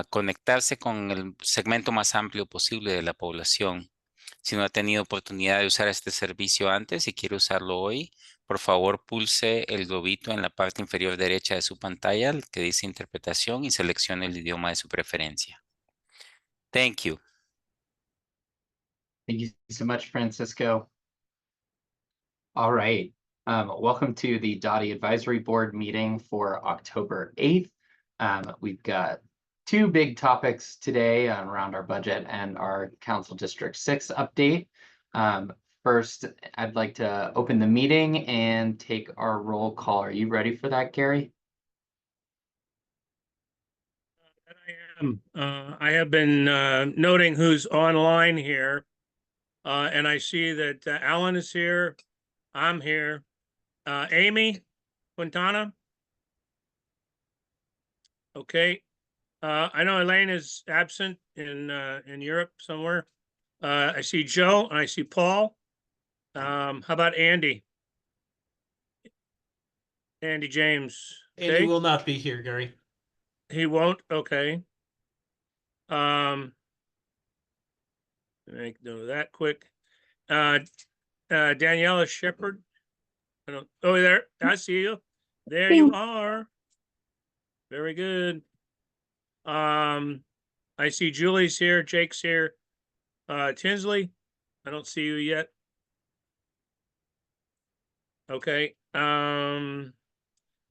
conectarse con el segmento más amplio posible de la población. Si no ha tenido oportunidad de usar este servicio antes y quiere usarlo hoy, por favor pulse el globito en la parte inferior derecha de su pantalla que dice interpretación y seleccione el idioma de su preferencia. Thank you. Thank you so much, Francisco. All right. Welcome to the DOTI Advisory Board meeting for October 8th. We've got two big topics today around our budget and our Council District 6 update. First, I'd like to open the meeting and take our roll call. Are you ready for that, Gary? I am. I have been noting who's online here, and I see that Alan is here. I'm here. Amy Quintana. Okay. I know Elaine is absent in Europe somewhere. I see Joe and I see Paul. How about Andy? Andy James. Okay. Andy will not be here, Gary. He won't. Okay. Make note of that quick. Daniela Shepherd. Oh, there. I see you. There you are. Very good. I see Julie's here. Jake's here. Tinsley. I don't see you yet. Okay.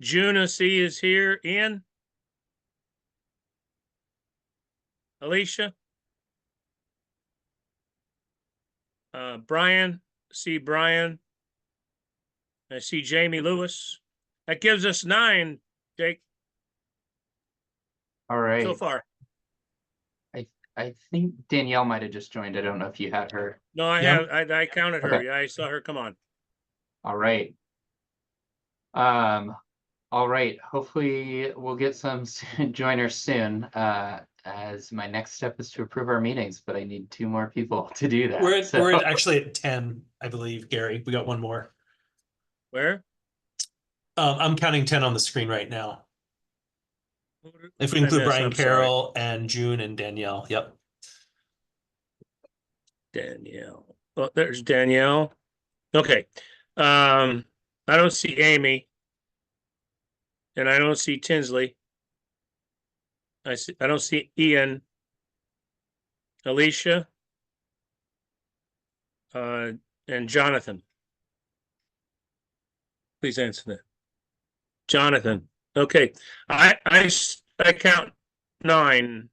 June C is here. Ian. Alicia. Brian. See Brian. I see Jamie Lewis. That gives us 9, Jake. All right. So far. I think Danielle might have just joined. I don't know if you had her. No, I Yep. have. I counted her. Okay. Yeah, I saw her. Come on. All right. All right. Hopefully we'll get some joiners soon. As my next step is to approve our meetings, but I need 2 more people to do that. We're actually at 10, I believe, Gary. We got 1 more. Where? I'm counting 10 on the screen right now. If we I include missed? Brian I'm Carroll and June and Danielle. Yep. Danielle. Oh, there's Danielle. Okay. I don't see Amy. And I don't see Tinsley. I don't see Ian. Alicia. And Jonathan. Please answer that. Jonathan. Okay. I count 9.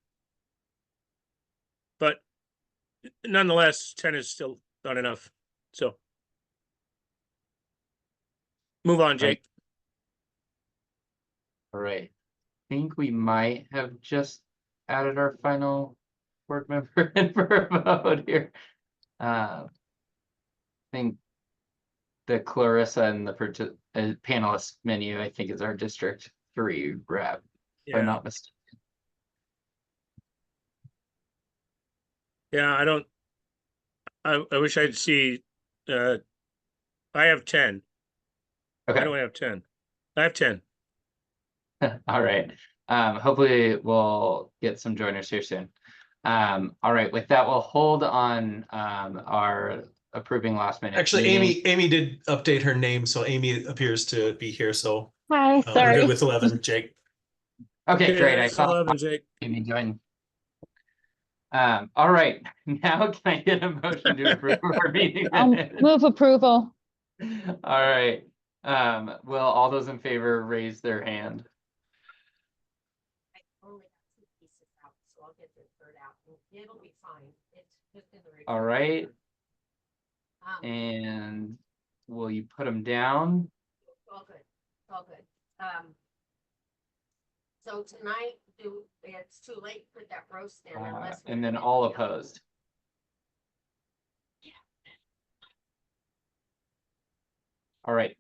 But nonetheless, 10 is still not enough. So move on, Jake. All right. I think we might have just added our final board member in for a vote here. I think the Clarissa and the panelist menu, I think, is our District 3 rep, if I'm not mistaken. Yeah, I wish I'd see, I have 10. Okay. I don't have 10. I have 10. All right. Hopefully we'll get some joiners here soon. All right. With that, we'll hold on our approving last minute. Actually, meeting. Amy did update her name, so Amy appears to be here. So hi, sorry. we're good with 11, Jake. Okay, great. I saw 11, Jake. Amy join. All right. Now can I get a motion to approve our meeting minutes? Move approval. All right. Will all those in favor raise their hand? I only got 2 pieces out, so I'll get the third out. It'll be fine. It's just in the All right. Um, And will you put them down? all good. All good. So tonight, it's too late to put that roast in unless. And then all opposed. All right.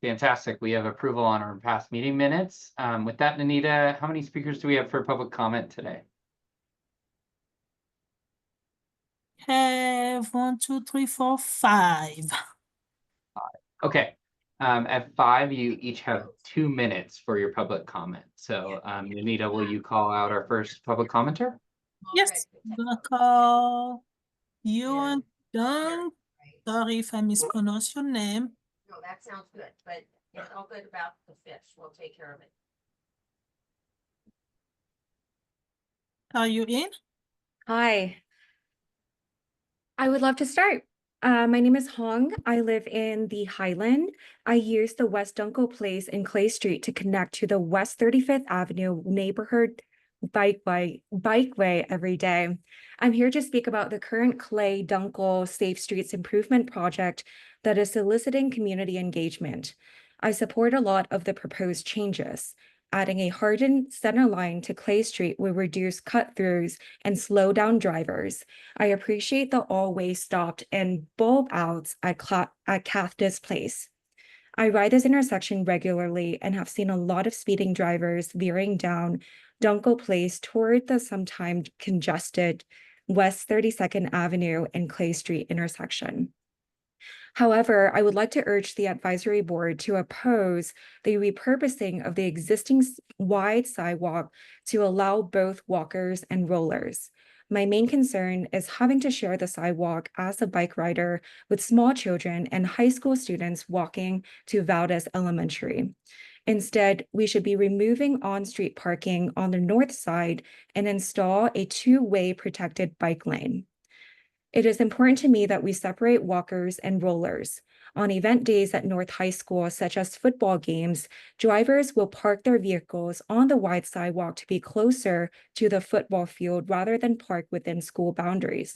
Fantastic. We have approval on our past meeting minutes. With that, Anita, how many speakers do we have for public comment today? Have 1, 2, 3, 4, 5. Okay. At 5, you each have 2 minutes for your public comment. So, Anita, will you call out our first public commenter? Yes, I'm gonna call Yuan Dung. Sorry if I mispronounce your name. No, that sounds good, but it's all good about the fish. We'll take care of it. Are you in? Hi. I would love to start. My name is Hong. I live in the Highland. I use the West Dunko Place in Clay Street to connect to the West 35th Avenue neighborhood bikeway every day. I'm here to speak about the current Clay Dunko Safe Streets Improvement Project that is soliciting community engagement. I support a lot of the proposed changes. Adding a hardened center line to Clay Street will reduce cut-throughs and slow down drivers. I appreciate the all-way stopped and bulb outs at Cathdas Place. I ride this intersection regularly and have seen a lot of speeding drivers veering down Dunko Place toward the sometimes congested West 32nd Avenue and Clay Street intersection. However, I would like to urge the advisory board to oppose the repurposing of the existing wide sidewalk to allow both walkers and rollers. My main concern is having to share the sidewalk as a bike rider with small children and high school students walking to Valdez Elementary. Instead, we should be removing on-street parking on the north side and install a two-way protected bike lane. It is important to me that we separate walkers and rollers. On event days at North High School, such as football games, drivers will park their vehicles on the wide sidewalk to be closer to the football field rather than park within school boundaries.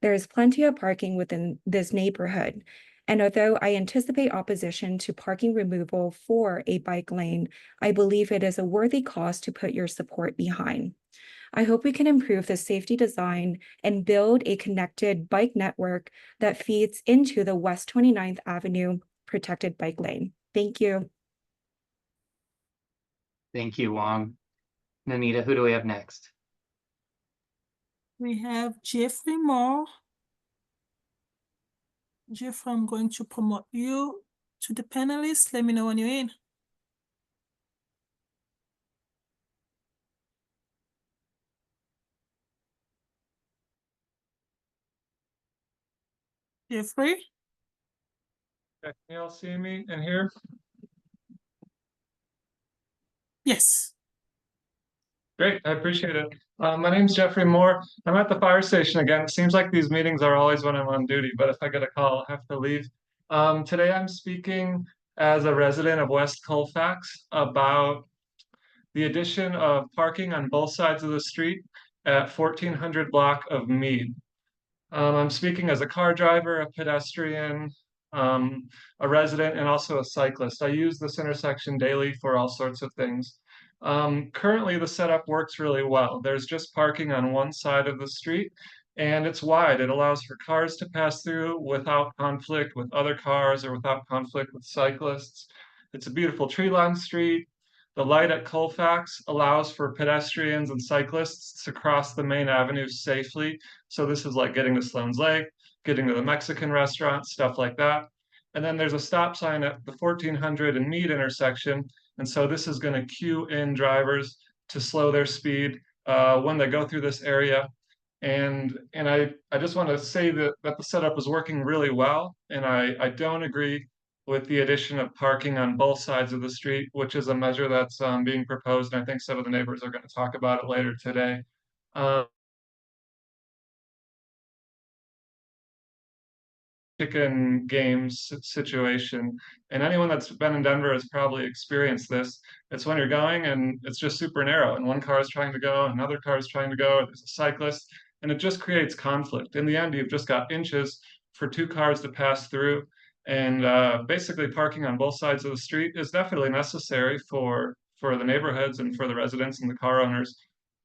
There is plenty of parking within this neighborhood, and although I anticipate opposition to parking removal for a bike lane, I believe it is a worthy cause to put your support behind. I hope we can improve the safety design and build a connected bike network that feeds into the West 29th Avenue protected bike lane. Thank you. Thank you, Wong. Anita, who do we have next? We have Jeffrey Moore. Jeffrey, I'm going to promote you to the panelists. Let me know when you're in. Jeffrey? Can you all see me and hear? Yes. Great, I appreciate it. My name's Jeffrey Moore. I'm at the fire station again. It seems like these meetings are always when I'm on duty, but if I get a call, I have to leave. Today I'm speaking as a resident of West Colfax about the addition of parking on both sides of the street at 1400 block of Mead. I'm speaking as a car driver, a pedestrian, a resident, and also a cyclist. I use this intersection daily for all sorts of things. Currently, the setup works really well. There's just parking on one side of the street, and it's wide. It allows for cars to pass through without conflict with other cars or without conflict with cyclists. It's a beautiful tree-lined street. The light at Colfax allows for pedestrians and cyclists to cross the main avenue safely. So this is like getting to Sloan's Lake, getting to the Mexican restaurant, stuff like that. And then there's a stop sign at the 1400 and Mead intersection. And so this is going to cue in drivers to slow their speed when they go through this area. And I just want to say that the setup is working really well. And I don't agree with the addition of parking on both sides of the street, which is a measure that's being proposed. And I think some of the neighbors are going to talk about it later today. Chicken games situation. And anyone that's been in Denver has probably experienced this. It's when you're going and it's just super narrow and one car is trying to go, another car is trying to go, there's a cyclist, and it just creates conflict. In the end, you've just got inches for two cars to pass through. And basically parking on both sides of the street is definitely necessary for the neighborhoods and for the residents and the car owners.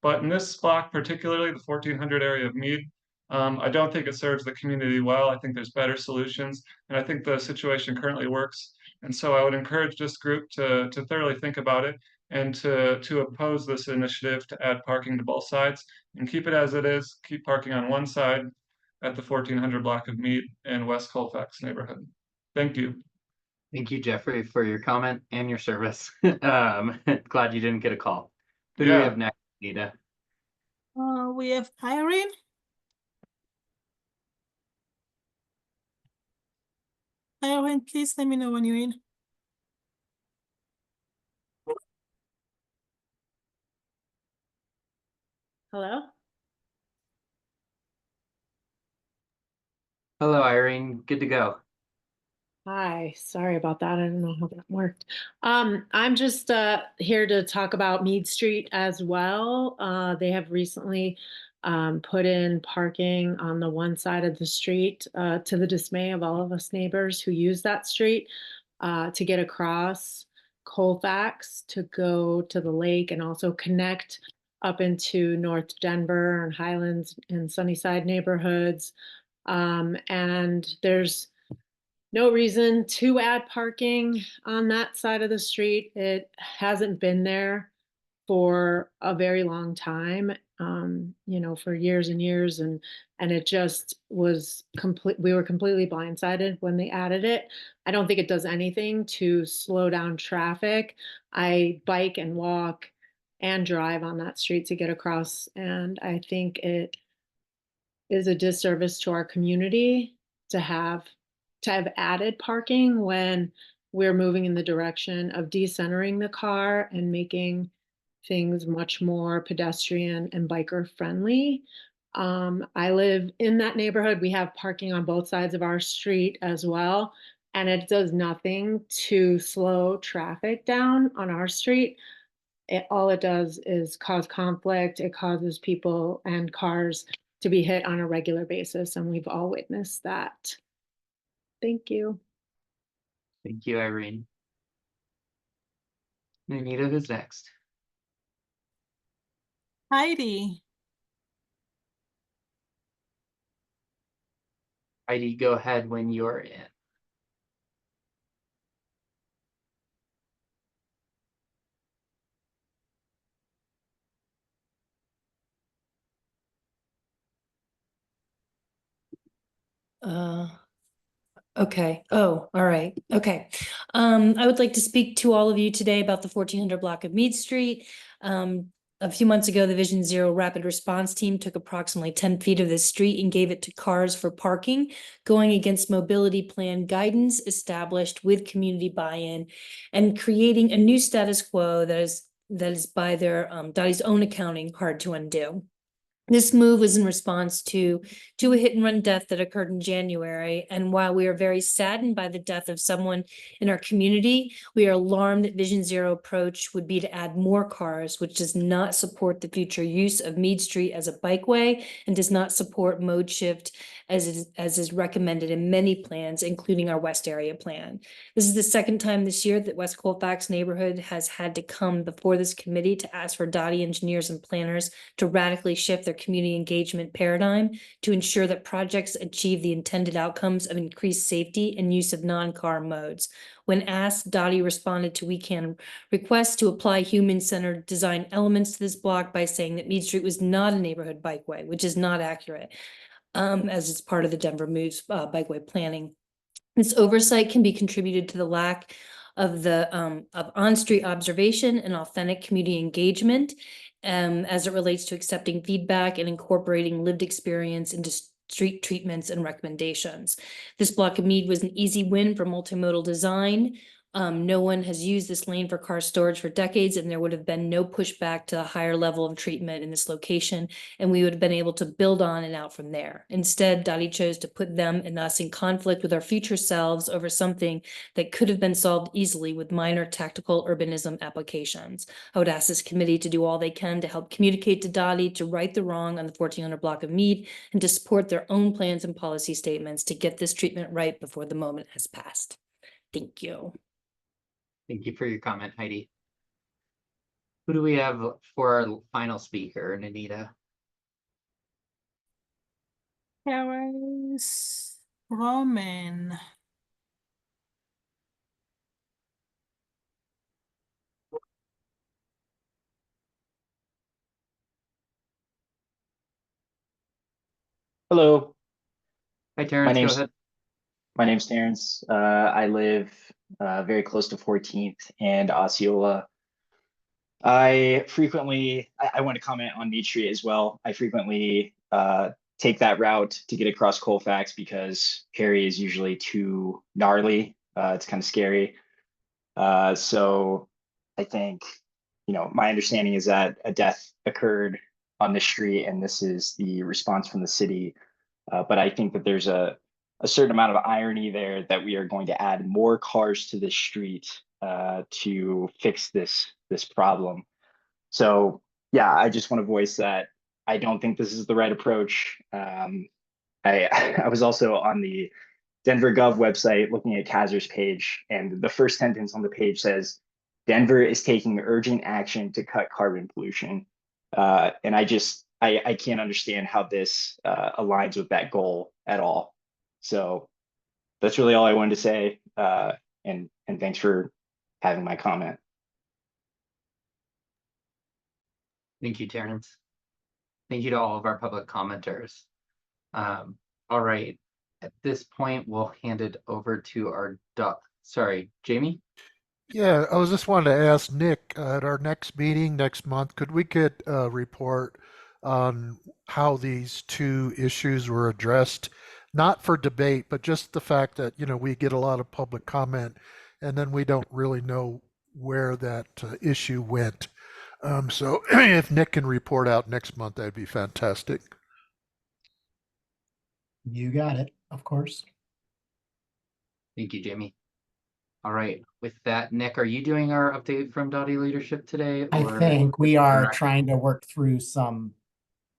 But in this block, particularly the 1400 area of Mead, I don't think it serves the community well. I think there's better solutions, and I think the situation currently works. And so I would encourage this group to thoroughly think about it and to oppose this initiative to add parking to both sides and keep it as it is. Keep parking on one side at the 1400 block of Mead and West Colfax neighborhood. Thank you. Thank you, Jeffrey, for your comment and your service. Glad you didn't get a call. Who do we Yeah. have next, Anita? We have Irene. Irene, please let me know when you're in. Hello? Hello, Irene. Good to go. Hi, sorry about that. I don't know how that worked. I'm just here to talk about Mead Street as well. They have recently put in parking on the one side of the street to the dismay of all of us neighbors who use that street to get across Colfax to go to the lake and also connect up into North Denver and Highlands and Sunnyside neighborhoods. And there's no reason to add parking on that side of the street. It hasn't been there for a very long time, for years and years, and it just was complete. We were completely blindsided when they added it. I don't think it does anything to slow down traffic. I bike and walk and drive on that street to get across, and I think it is a disservice to our community to have added parking when we're moving in the direction of decentering the car and making things much more pedestrian and biker friendly. I live in that neighborhood. We have parking on both sides of our street as well, and it does nothing to slow traffic down on our street. All it does is cause conflict. It causes people and cars to be hit on a regular basis, and we've all witnessed that. Thank you. Thank you, Irene. Anita, who's next? Heidi. Heidi, go ahead when you're in. Uh, okay. Oh, all right. Okay. I would like to speak to all of you today about the 1400 block of Mead Street. A few months ago, the Vision Zero Rapid Response Team took approximately 10 feet of this street and gave it to cars for parking, going against mobility plan guidance established with community buy-in and creating a new status quo that is by their DOTI's own accounting hard to undo. This move was in response to a hit and run death that occurred in January. And while we are very saddened by the death of someone in our community, we are alarmed that Vision Zero approach would be to add more cars, which does not support the future use of Mead Street as a bikeway and does not support mode shift as is recommended in many plans, including our West Area plan. This is the second time this year that West Colfax neighborhood has had to come before this committee to ask for DOTI engineers and planners to radically shift their community engagement paradigm to ensure that projects achieve the intended outcomes of increased safety and use of non-car modes. When asked, DOTI responded to WECAN requests to apply human-centered design elements to this block by saying that Mead Street was not a neighborhood bikeway, which is not accurate, as it's part of the Denver Moves bikeway planning. This oversight can be contributed to the lack of on-street observation and authentic community engagement as it relates to accepting feedback and incorporating lived experience into street treatments and recommendations. This block of Mead was an easy win for multimodal design. No one has used this lane for car storage for decades, and there would have been no pushback to a higher level of treatment in this location, and we would have been able to build on and out from there. Instead, DOTI chose to put them and us in conflict with our future selves over something that could have been solved easily with minor tactical urbanism applications. I would ask this committee to do all they can to help communicate to DOTI to right the wrong on the 1400 block of Mead and to support their own plans and policy statements to get this treatment right before the moment has passed. Thank you. Thank you for your comment, Heidi. Who do we have for our final speaker, Anita? Paris Roman. Hello, Hi, my Terrence, go name's ahead. my name's Terrence. I live very close to 14th and Osceola. I want to comment on Mead Street as well. I frequently take that route to get across Colfax because Perry is usually too gnarly. It's kind of scary. So I think, my understanding is that a death occurred on this street and this is the response from the city. But I think that there's a certain amount of irony there that we are going to add more cars to this street to fix this problem. So yeah, I just want to voice that I don't think this is the right approach. I was also on the Denver Gov website looking at Kazer's page, and the first sentence on the page says, Denver is taking urgent action to cut carbon pollution. And I can't understand how this aligns with that goal at all. So that's really all I wanted to say. And thanks for having my comment. Thank you, Terrence. Thank you to all of our public commenters. All right, at this point, we'll hand it over to our sorry, Jamie? Yeah, I was just wanted to ask Nick, at our next meeting next month, could we get a report on how these two issues were addressed? Not for debate, but just the fact that, we get a lot of public comment and then we don't really know where that issue went. So if Nick can report out next month, that'd be fantastic. You got it, of course. Thank you, Jamie. All right, with that, Nick, are you doing our update from DOTI leadership today? I think we are trying to work through some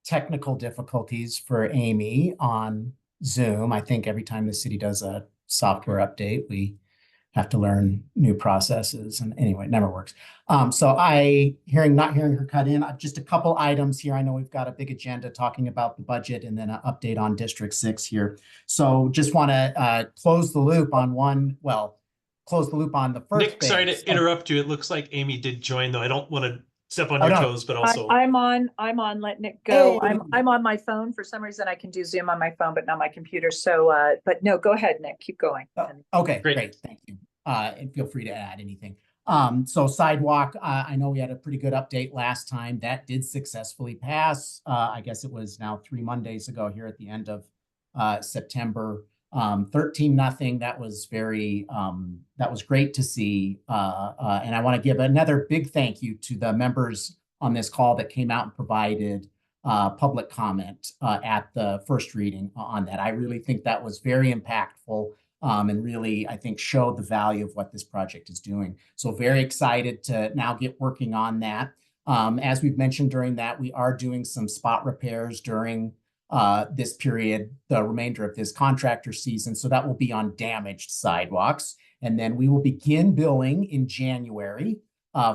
technical difficulties for Amy on Zoom. I think every time the city does a software update, we have to learn new processes, and anyway, it never works. So not hearing her cut in, just a couple items here. I know we've got a big agenda talking about the budget and then an update on District 6 here. So just want to close the loop on the first. Nick, sorry to interrupt you. It looks like Amy did join, though. I don't want to step on Oh, your no. toes, but also I'm on, let Nick go. Hey. I'm on my phone. For some reason I can do Zoom on my phone, but not my computer. So, but no, go ahead, Nick, keep going. Okay, great. Thank you. And feel free to add anything. So sidewalk, I know we had a pretty good update last time. That did successfully pass. I guess it was now 3 Mondays ago here at the end of September. 13-0. That was that was great to see. And I want to give another big thank you to the members on this call that came out and provided public comment at the first reading on that. I really think that was very impactful. And really, I think, showed the value of what this project is doing. So very excited to now get working on that. As we've mentioned during that, we are doing some spot repairs during this period, the remainder of this contractor season. So that will be on damaged sidewalks. And then we will begin billing in January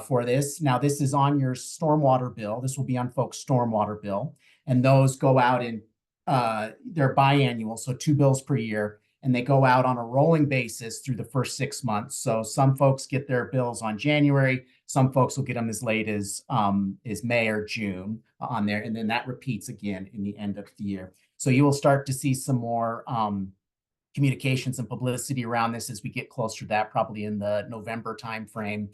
for this. Now, this is on your stormwater bill. This will be on folks' stormwater bill. And those go out in, they're biannual, so 2 bills per year. And they go out on a rolling basis through the first 6 months. So some folks get their bills on January, some folks will get them as late as May or June on there, and then that repeats again in the end of the year. So you will start to see some more communications and publicity around this as we get closer to that, probably in the November timeframe.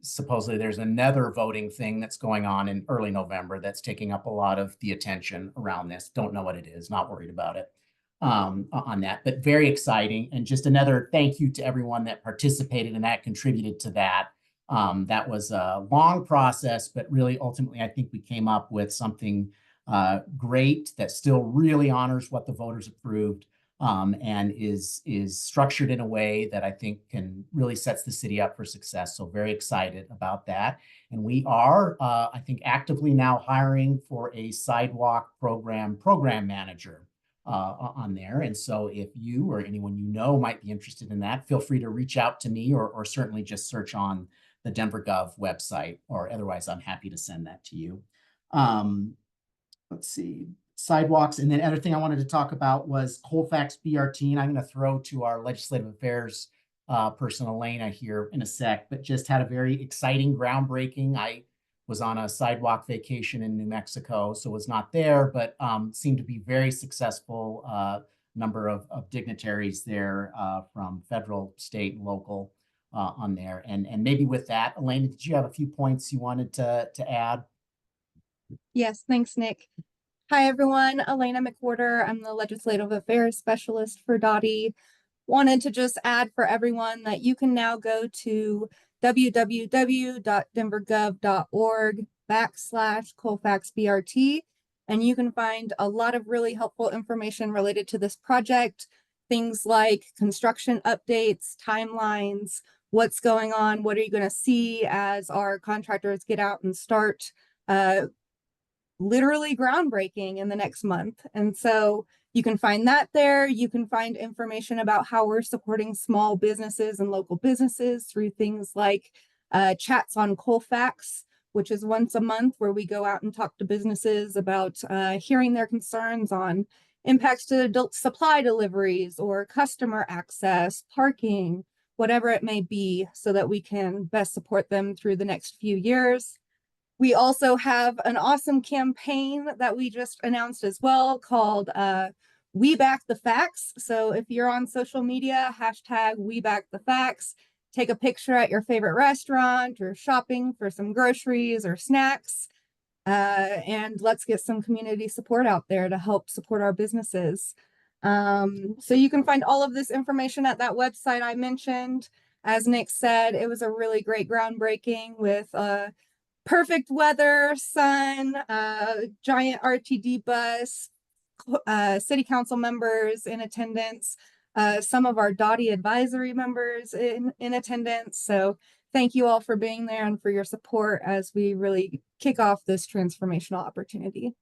Supposedly there's another voting thing that's going on in early November that's taking up a lot of the attention around this. Don't know what it is, not worried about it. On that, but very exciting. And just another thank you to everyone that participated and that contributed to that. That was a long process, but really ultimately, I think we came up with something great that still really honors what the voters approved and is structured in a way that I think can really sets the city up for success. So very excited about that. And we are, I think, actively now hiring for a sidewalk program manager on there. And so if you or anyone you know might be interested in that, feel free to reach out to me or certainly just search on the Denver Gov website, or otherwise I'm happy to send that to you. Let's see, sidewalks. And then other thing I wanted to talk about was Colfax BRT, and I'm going to throw to our legislative affairs person, Elena, here in a sec, but just had a very exciting groundbreaking. I was on a sidewalk vacation in New Mexico, so was not there, but seemed to be very successful number of dignitaries there from federal, state, and local on there. And maybe with that, Elena, did you have a few points you wanted to add? Yes, thanks, Nick. Hi, everyone. Elena McWhorter. I'm the Legislative Affairs Specialist for DOTI. Wanted to just add for everyone that you can now go to www.denvergov.org/ColfaxBRT, and you can find a lot of really helpful information related to this project. Things like construction updates, timelines, what's going on, what are you going to see as our contractors get out and start literally groundbreaking in the next month. And so you can find that there. You can find information about how we're supporting small businesses and local businesses through things like chats on Colfax, which is once a month where we go out and talk to businesses about hearing their concerns on impacts to adult supply deliveries or customer access, parking, whatever it may be, so that we can best support them through the next few years. We also have an awesome campaign that we just announced as well called We Back the Facts. So if you're on social media, hashtag We Back the Facts, take a picture at your favorite restaurant or shopping for some groceries or snacks. And let's get some community support out there to help support our businesses. So you can find all of this information at that website I mentioned. As Nick said, it was a really great groundbreaking with perfect weather, sun, giant RTD bus, city council members in attendance, some of our DOTI advisory members in attendance. So thank you all for being there and for your support as we really kick off this transformational opportunity.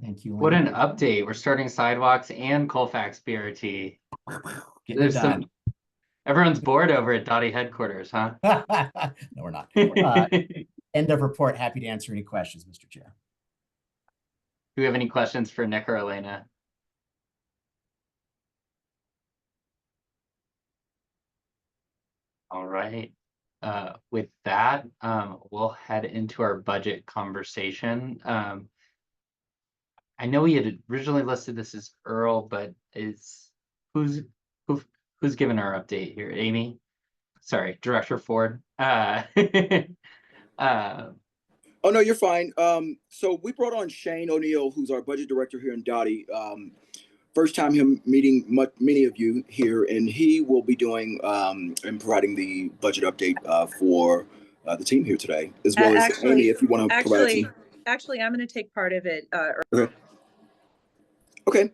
Thank you. What an update. We're starting sidewalks and Colfax BRT. There's some, everyone's bored over at DOTI headquarters, huh? No, we're not. End of report. Happy to answer any questions, Mr. Chair. Do we have any questions for Nick or Elena? All right. With that, we'll head into our budget conversation. I know we had originally listed this as Earl, but who's giving our update here? Amy? Sorry, Director Ford. Oh no, you're fine. So we brought on Shane O'Neill, who's our budget director here in DOTI. First time him meeting many of you here, and he will be doing and providing the budget update for the team here today, as well as Amy, if you want to provide some. Actually, I'm going to take part of it. Okay.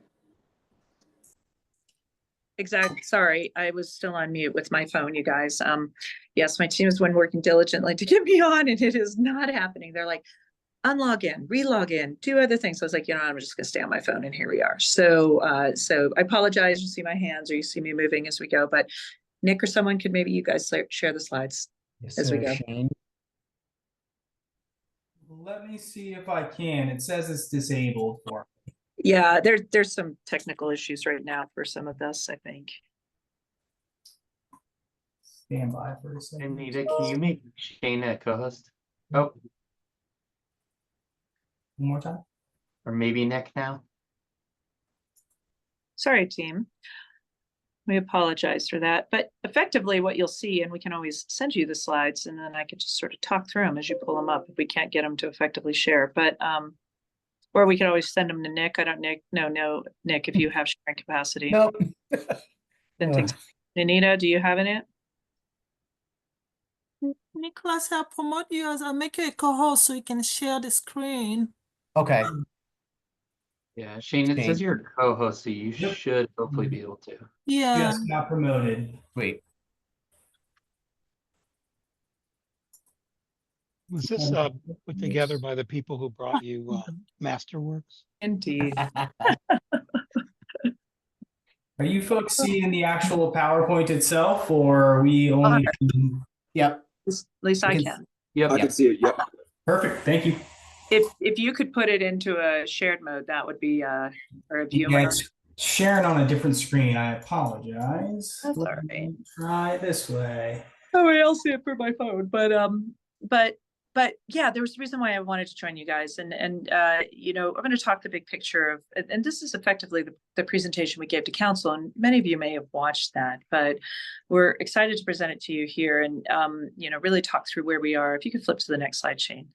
Exactly. Sorry, I was still on mute with my phone, you guys. Yes, my team has been working diligently to get me on, and it is not happening. They're like, unlog in, relog in, do other things. So I was like, you know, I'm just gonna stay on my phone, and here we are. So so I apologize. You see my hands or you see me moving as we go, but Nick or someone could maybe you guys share the slides as we go. Shane. Let me see if I can. It says it's disabled for me. Yeah, there's some technical issues right now for some of this, I think. Stand by for a second. Anita, can you make Shane a co-host? Oh. One more time. Or maybe Nick now? Sorry, team. We apologize for that. But effectively what you'll see, and we can always send you the slides and then I could just sort of talk through them as you pull them up if we can't get them to effectively share. But or we can always send them to Nick. I don't know, Nick, if you have sharing capacity. Nope. Then things. Anita, do you have it? Nicholas, I'll promote you as I'll make you a co-host so you can share the screen. Okay. Yeah, Shane, it says you're a co-host, so you should hopefully be able to. Yeah. Just got promoted. Wait. Was this put together by the people who brought you Masterworks? Indeed. Are you folks seeing the actual PowerPoint itself, or are we only? Yep. At least I can. Yep. I can see it. Yep. Perfect. Thank you. If you could put it into a shared mode, that would be or a view. Yeah, it's sharing on a different screen. I apologize. That's all right. Try this way. Oh, I'll see it for my phone, but But yeah, there was a reason why I wanted to join you guys. And you know, I'm going to talk the big picture of, and this is effectively the presentation we gave to council. And many of you may have watched that, but we're excited to present it to you here and, you know, really talk through where we are. If you could flip to the next slide, Shane.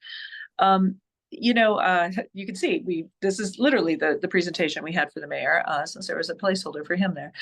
You know, you can see this is literally the presentation we had for the mayor, since there was a placeholder for him there.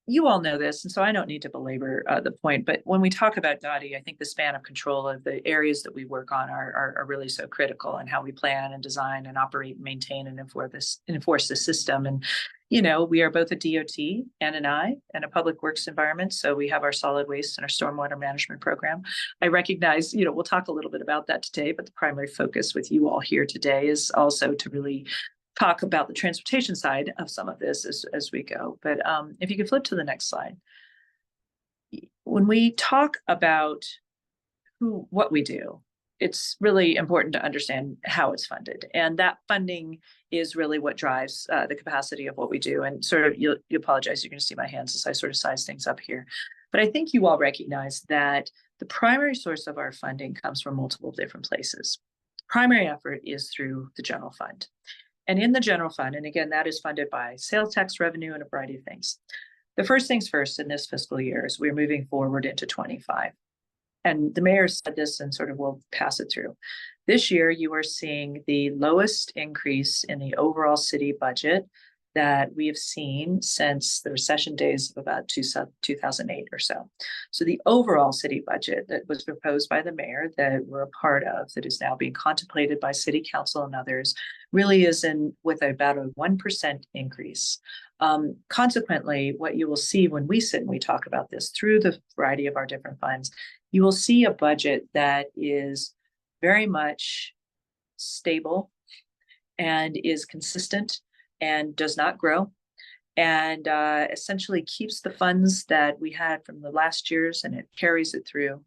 You all know this, and so I don't need to belabor the point, but when we talk about DOTI, I think the span of control of the areas that we work on are really so critical, and how we plan and design and operate and maintain and enforce the system. And, you know, we are both a DOT and an I and a public works environment. So we have our solid waste and our stormwater management program. I recognize, you know, we'll talk a little bit about that today, but the primary focus with you all here today is also to really talk about the transportation side of some of this as we go. But if you could flip to the next slide. When we talk about what we do, it's really important to understand how it's funded. And that funding is really what drives the capacity of what we do. And sort of, you apologize, you're going to see my hands as I sort of size things up here. But I think you all recognize that the primary source of our funding comes from multiple different places. Primary effort is through the general fund. And in the general fund, and again, that is funded by sales tax revenue and a variety of things. The first things first in this fiscal year is we're moving forward into 25. And the mayor said this and sort of will pass it through. This year, you are seeing the lowest increase in the overall city budget that we have seen since the recession days of about 2008 or so. So the overall city budget that was proposed by the mayor that we're a part of, that is now being contemplated by city council and others, really is with about a 1% increase. Consequently, what you will see when we sit and we talk about this through the variety of our different funds, you will see a budget that is very much stable and is consistent and does not grow, and essentially keeps the funds that we had from the last years, and it carries it through.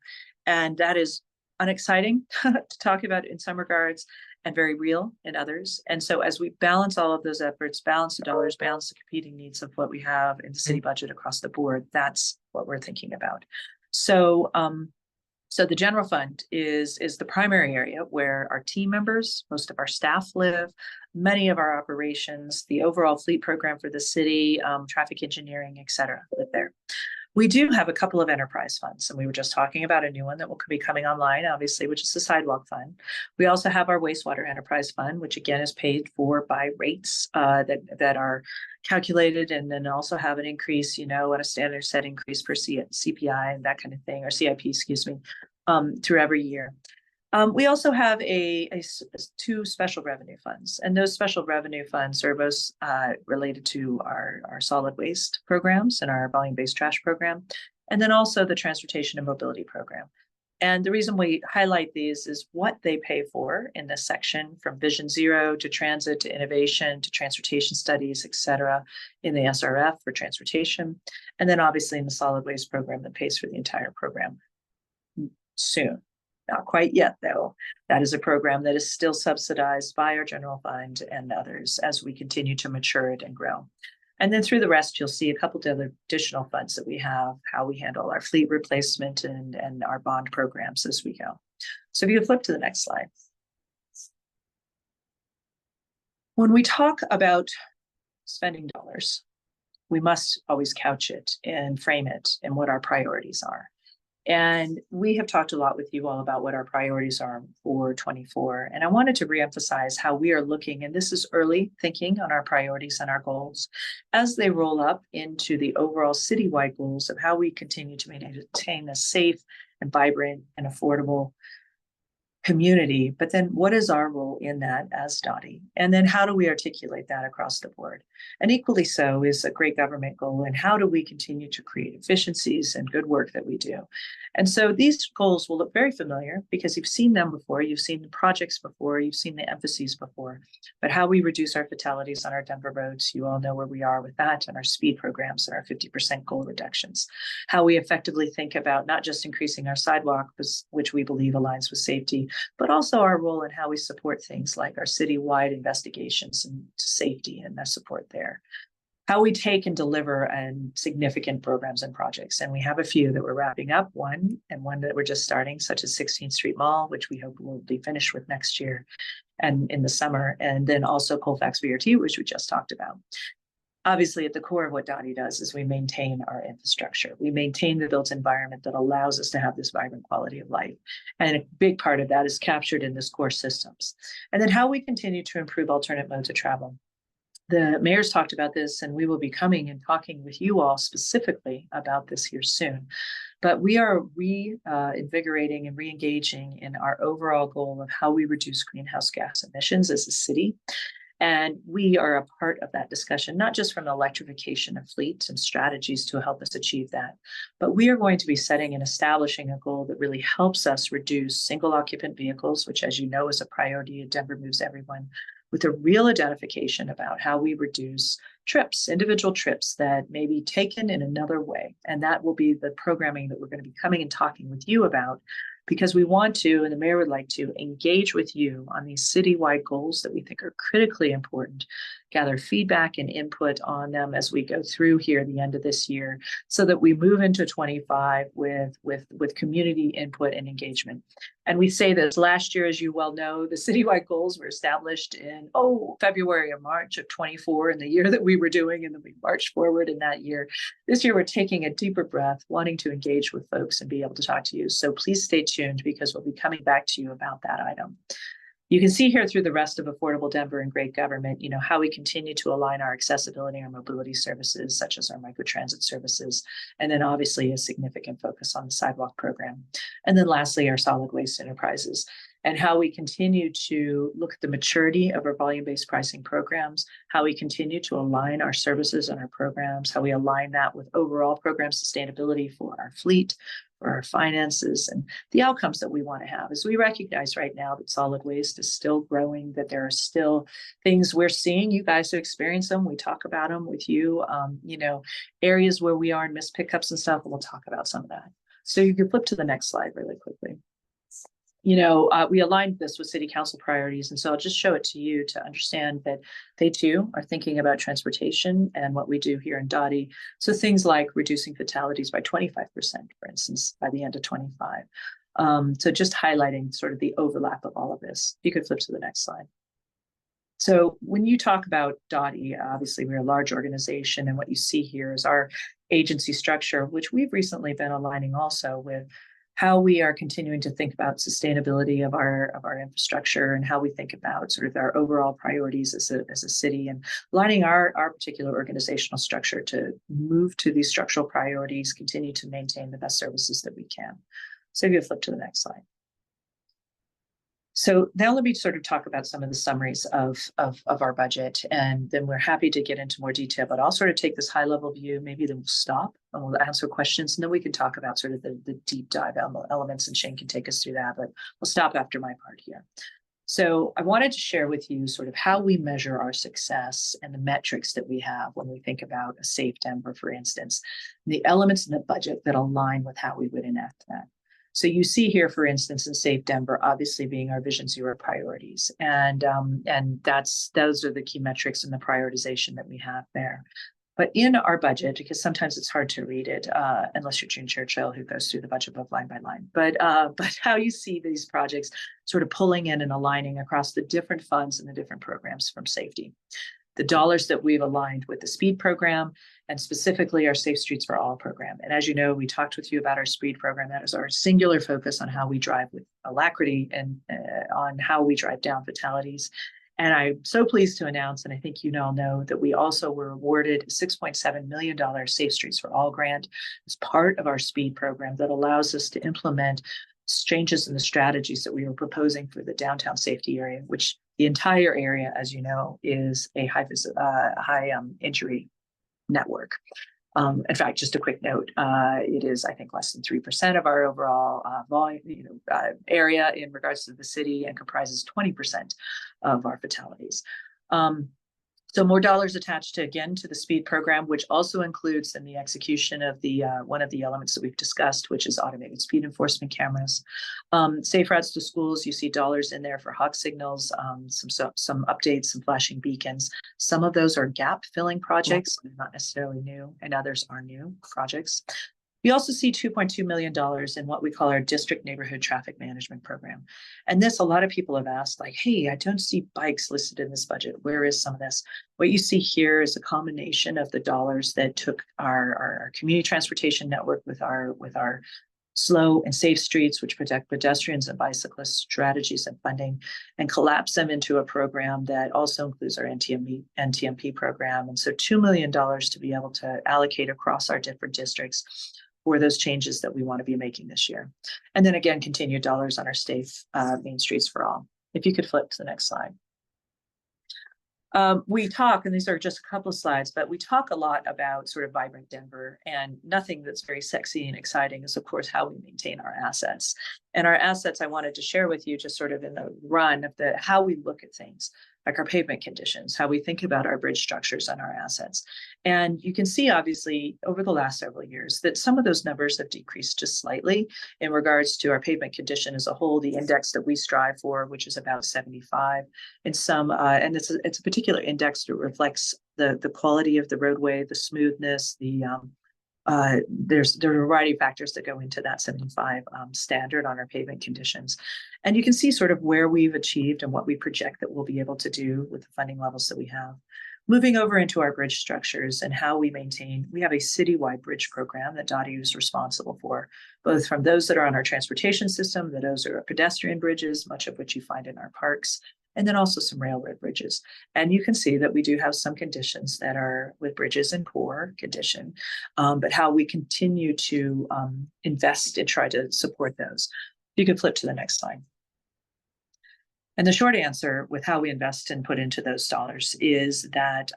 And that is unexciting to talk about in some regards and very real in others. And so as we balance all of those efforts, balance the dollars, balance the competing needs of what we have in the city budget across the board, that's what we're thinking about. So so the general fund is the primary area where our team members, most of our staff live, many of our operations, the overall fleet program for the city, traffic engineering, et cetera, live there. We do have a couple of enterprise funds, and we were just talking about a new one that will be coming online, obviously, which is the sidewalk fund. We also have our wastewater enterprise fund, which again is paid for by rates that are calculated, and then also have an increase, you know, at a standard set increase for CPI and that kind of thing, or CIP, excuse me, through every year. We also have two special revenue funds, and those special revenue funds are both related to our solid waste programs and our volume-based trash program, and then also the transportation and mobility program. And the reason we highlight these is what they pay for in this section, from Vision Zero to transit to innovation to transportation studies, et cetera, in the SRF for transportation, and then obviously in the solid waste program that pays for the entire program soon. Not quite yet, though. That is a program that is still subsidized by our general fund and others as we continue to mature it and grow. And then through the rest, you'll see a couple of other additional funds that we have, how we handle our fleet replacement and our bond programs as we go. So if you flip to the next slide. When we talk about spending dollars, we must always couch it and frame it in what our priorities are. And we have talked a lot with you all about what our priorities are for 24. And I wanted to reemphasize how we are looking, and this is early thinking on our priorities and our goals, as they roll up into the overall citywide goals of how we continue to maintain a safe and vibrant and affordable community. But then what is our role in that as DOTI? And then how do we articulate that across the board? And equally so is a great government goal. And how do we continue to create efficiencies and good work that we do? And so these goals will look very familiar because you've seen them before, you've seen the projects before, you've seen the emphases before. But how we reduce our fatalities on our Denver roads, you all know where we are with that, and our speed programs and our 50% goal reductions. How we effectively think about not just increasing our sidewalk, which we believe aligns with safety, but also our role in how we support things like our citywide investigations into safety and the support there. how we take and deliver and significant programs and projects. And we have a few that we're wrapping up, one that we're just starting, such as 16th Street Mall, which we hope will be finished with next year and in the summer. And then also Colfax VRT, which we just talked about. Obviously, at the core of what DOTI does is we maintain our infrastructure. We maintain the built environment that allows us to have this vibrant quality of life. And a big part of that is captured in this core systems. And then how we continue to improve alternate modes of travel. The mayor's talked about this, and we will be coming and talking with you all specifically about this here soon. But we are reinvigorating and re-engaging in our overall goal of how we reduce greenhouse gas emissions as a city. And we are a part of that discussion, not just from the electrification of fleets and strategies to help us achieve that, but we are going to be setting and establishing a goal that really helps us reduce single occupant vehicles, which, as you know, is a priority at Denver Moves Everyone, with a real identification about how we reduce trips, individual trips that may be taken in another way. And that will be the programming that we're going to be coming and talking with you about, because we want to, and the mayor would like to, engage with you on these citywide goals that we think are critically important, gather feedback and input on them as we go through here at the end of this year, so that we move into 25 with community input and engagement. And we say this last year, as you well know, the citywide goals were established in February or March of 24, in the year that we were doing, and then we marched forward in that year. This year, we're taking a deeper breath, wanting to engage with folks and be able to talk to you. So please stay tuned, because we'll be coming back to you about that item. You can see here through the rest of Affordable Denver and Great Government, how we continue to align our accessibility and mobility services, such as our microtransit services, and then obviously a significant focus on the sidewalk program. And then lastly, our solid waste enterprises, and how we continue to look at the maturity of our volume-based pricing programs, how we continue to align our services and our programs, how we align that with overall program sustainability for our fleet, for our finances, and the outcomes that we want to have. As we recognize right now that solid waste is still growing, that there are still things we're seeing. You guys have experienced them. We talk about them with you, areas where we are in missed pickups and stuff. We'll talk about some of that. So you can flip to the next slide really quickly. We aligned this with city council priorities. And so I'll just show it to you to understand that they too are thinking about transportation and what we do here in DOTI. So things like reducing fatalities by 25%, for instance, by the end of 25. So just highlighting sort of the overlap of all of this. You could flip to the next slide. So when you talk about DOTI, obviously we're a large organization, and what you see here is our agency structure, which we've recently been aligning also with how we are continuing to think about sustainability of our infrastructure, and how we think about sort of our overall priorities as a city, and aligning our particular organizational structure to move to these structural priorities, continue to maintain the best services that we can. So if you flip to the next slide. So now let me sort of talk about some of the summaries of our budget, and then we're happy to get into more detail, but I'll sort of take this high level view, maybe then we'll stop and we'll answer questions, and then we can talk about sort of the deep dive elements, and Shane can take us through that, but we'll stop after my part here. So I wanted to share with you sort of how we measure our success and the metrics that we have when we think about a safe Denver, for instance, the elements in the budget that align with how we would enact that. So you see here, for instance, in Safe Denver, obviously being our Vision Zero priorities. And those are the key metrics and the prioritization that we have there. But in our budget, because sometimes it's hard to read it, unless you're June Churchill, who goes through the budget book line by line, but how you see these projects sort of pulling in and aligning across the different funds and the different programs from safety. The dollars that we've aligned with the SPEED program, and specifically our Safe Streets for All program. And as you know, we talked with you about our SPEED program. That is our singular focus on how we drive with alacrity and on how we drive down fatalities. And I'm so pleased to announce, and I think you all know, that we also were awarded a $6.7 million Safe Streets for All grant as part of our SPEED program that allows us to implement changes in the strategies that we were proposing for the downtown safety area, which the entire area, as you know, is a high injury network. In fact, just a quick note, it is, I think, less than 3% of our overall volume, area in regards to the city, and comprises 20% of our fatalities. So more dollars attached to, again, to the speed program, which also includes in the execution of the one of the elements that we've discussed, which is automated speed enforcement cameras. Safe routes to schools, you see dollars in there for hawk signals, some updates, some flashing beacons. Some of those are gap filling projects, not necessarily new, and others are new projects. We also see $2.2 million in what we call our district neighborhood traffic management program. And this, a lot of people have asked, like, hey, I don't see bikes listed in this budget. Where is some of this? What you see here is a combination of the dollars that took our community transportation network with our slow and safe streets, which protect pedestrians and bicyclists, strategies and funding, and collapse them into a program that also includes our NTMP program. And so $2 million to be able to allocate across our different districts for those changes that we want to be making this year. And then again, continued dollars on our safe main streets for all. If you could flip to the next slide. We talk, and these are just a couple of slides, but we talk a lot about sort of vibrant Denver, and nothing that's very sexy and exciting is, of course, how we maintain our assets. And our assets, I wanted to share with you just sort of in the run of how we look at things, like our pavement conditions, how we think about our bridge structures and our assets. And you can see, obviously, over the last several years that some of those numbers have decreased just slightly in regards to our pavement condition as a whole, the index that we strive for, which is about 75. In some, and it's a particular index that reflects the quality of the roadway, the smoothness, there's a variety of factors that go into that 75 standard on our pavement conditions. And you can see sort of where we've achieved and what we project that we'll be able to do with the funding levels that we have. Moving over into our bridge structures and how we maintain, we have a citywide bridge program that DOTI is responsible for, both from those that are on our transportation system, that those are pedestrian bridges, much of which you find in our parks, and then also some railroad bridges. And you can see that we do have some conditions that are with bridges in poor condition, but how we continue to invest and try to support those. You can flip to the next slide. And the short answer with how we invest and put into those dollars is that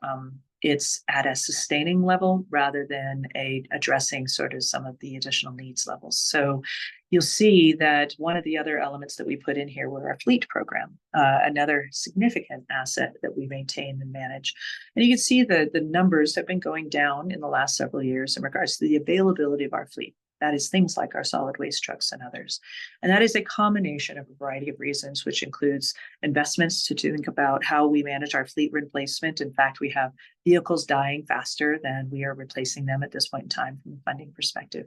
it's at a sustaining level rather than addressing sort of some of the additional needs levels. So you'll see that one of the other elements that we put in here were our fleet program, another significant asset that we maintain and manage. And you can see the numbers have been going down in the last several years in regards to the availability of our fleet. That is things like our solid waste trucks and others. And that is a combination of a variety of reasons, which includes investments to think about how we manage our fleet replacement. In fact, we have vehicles dying faster than we are replacing them at this point in time from a funding perspective.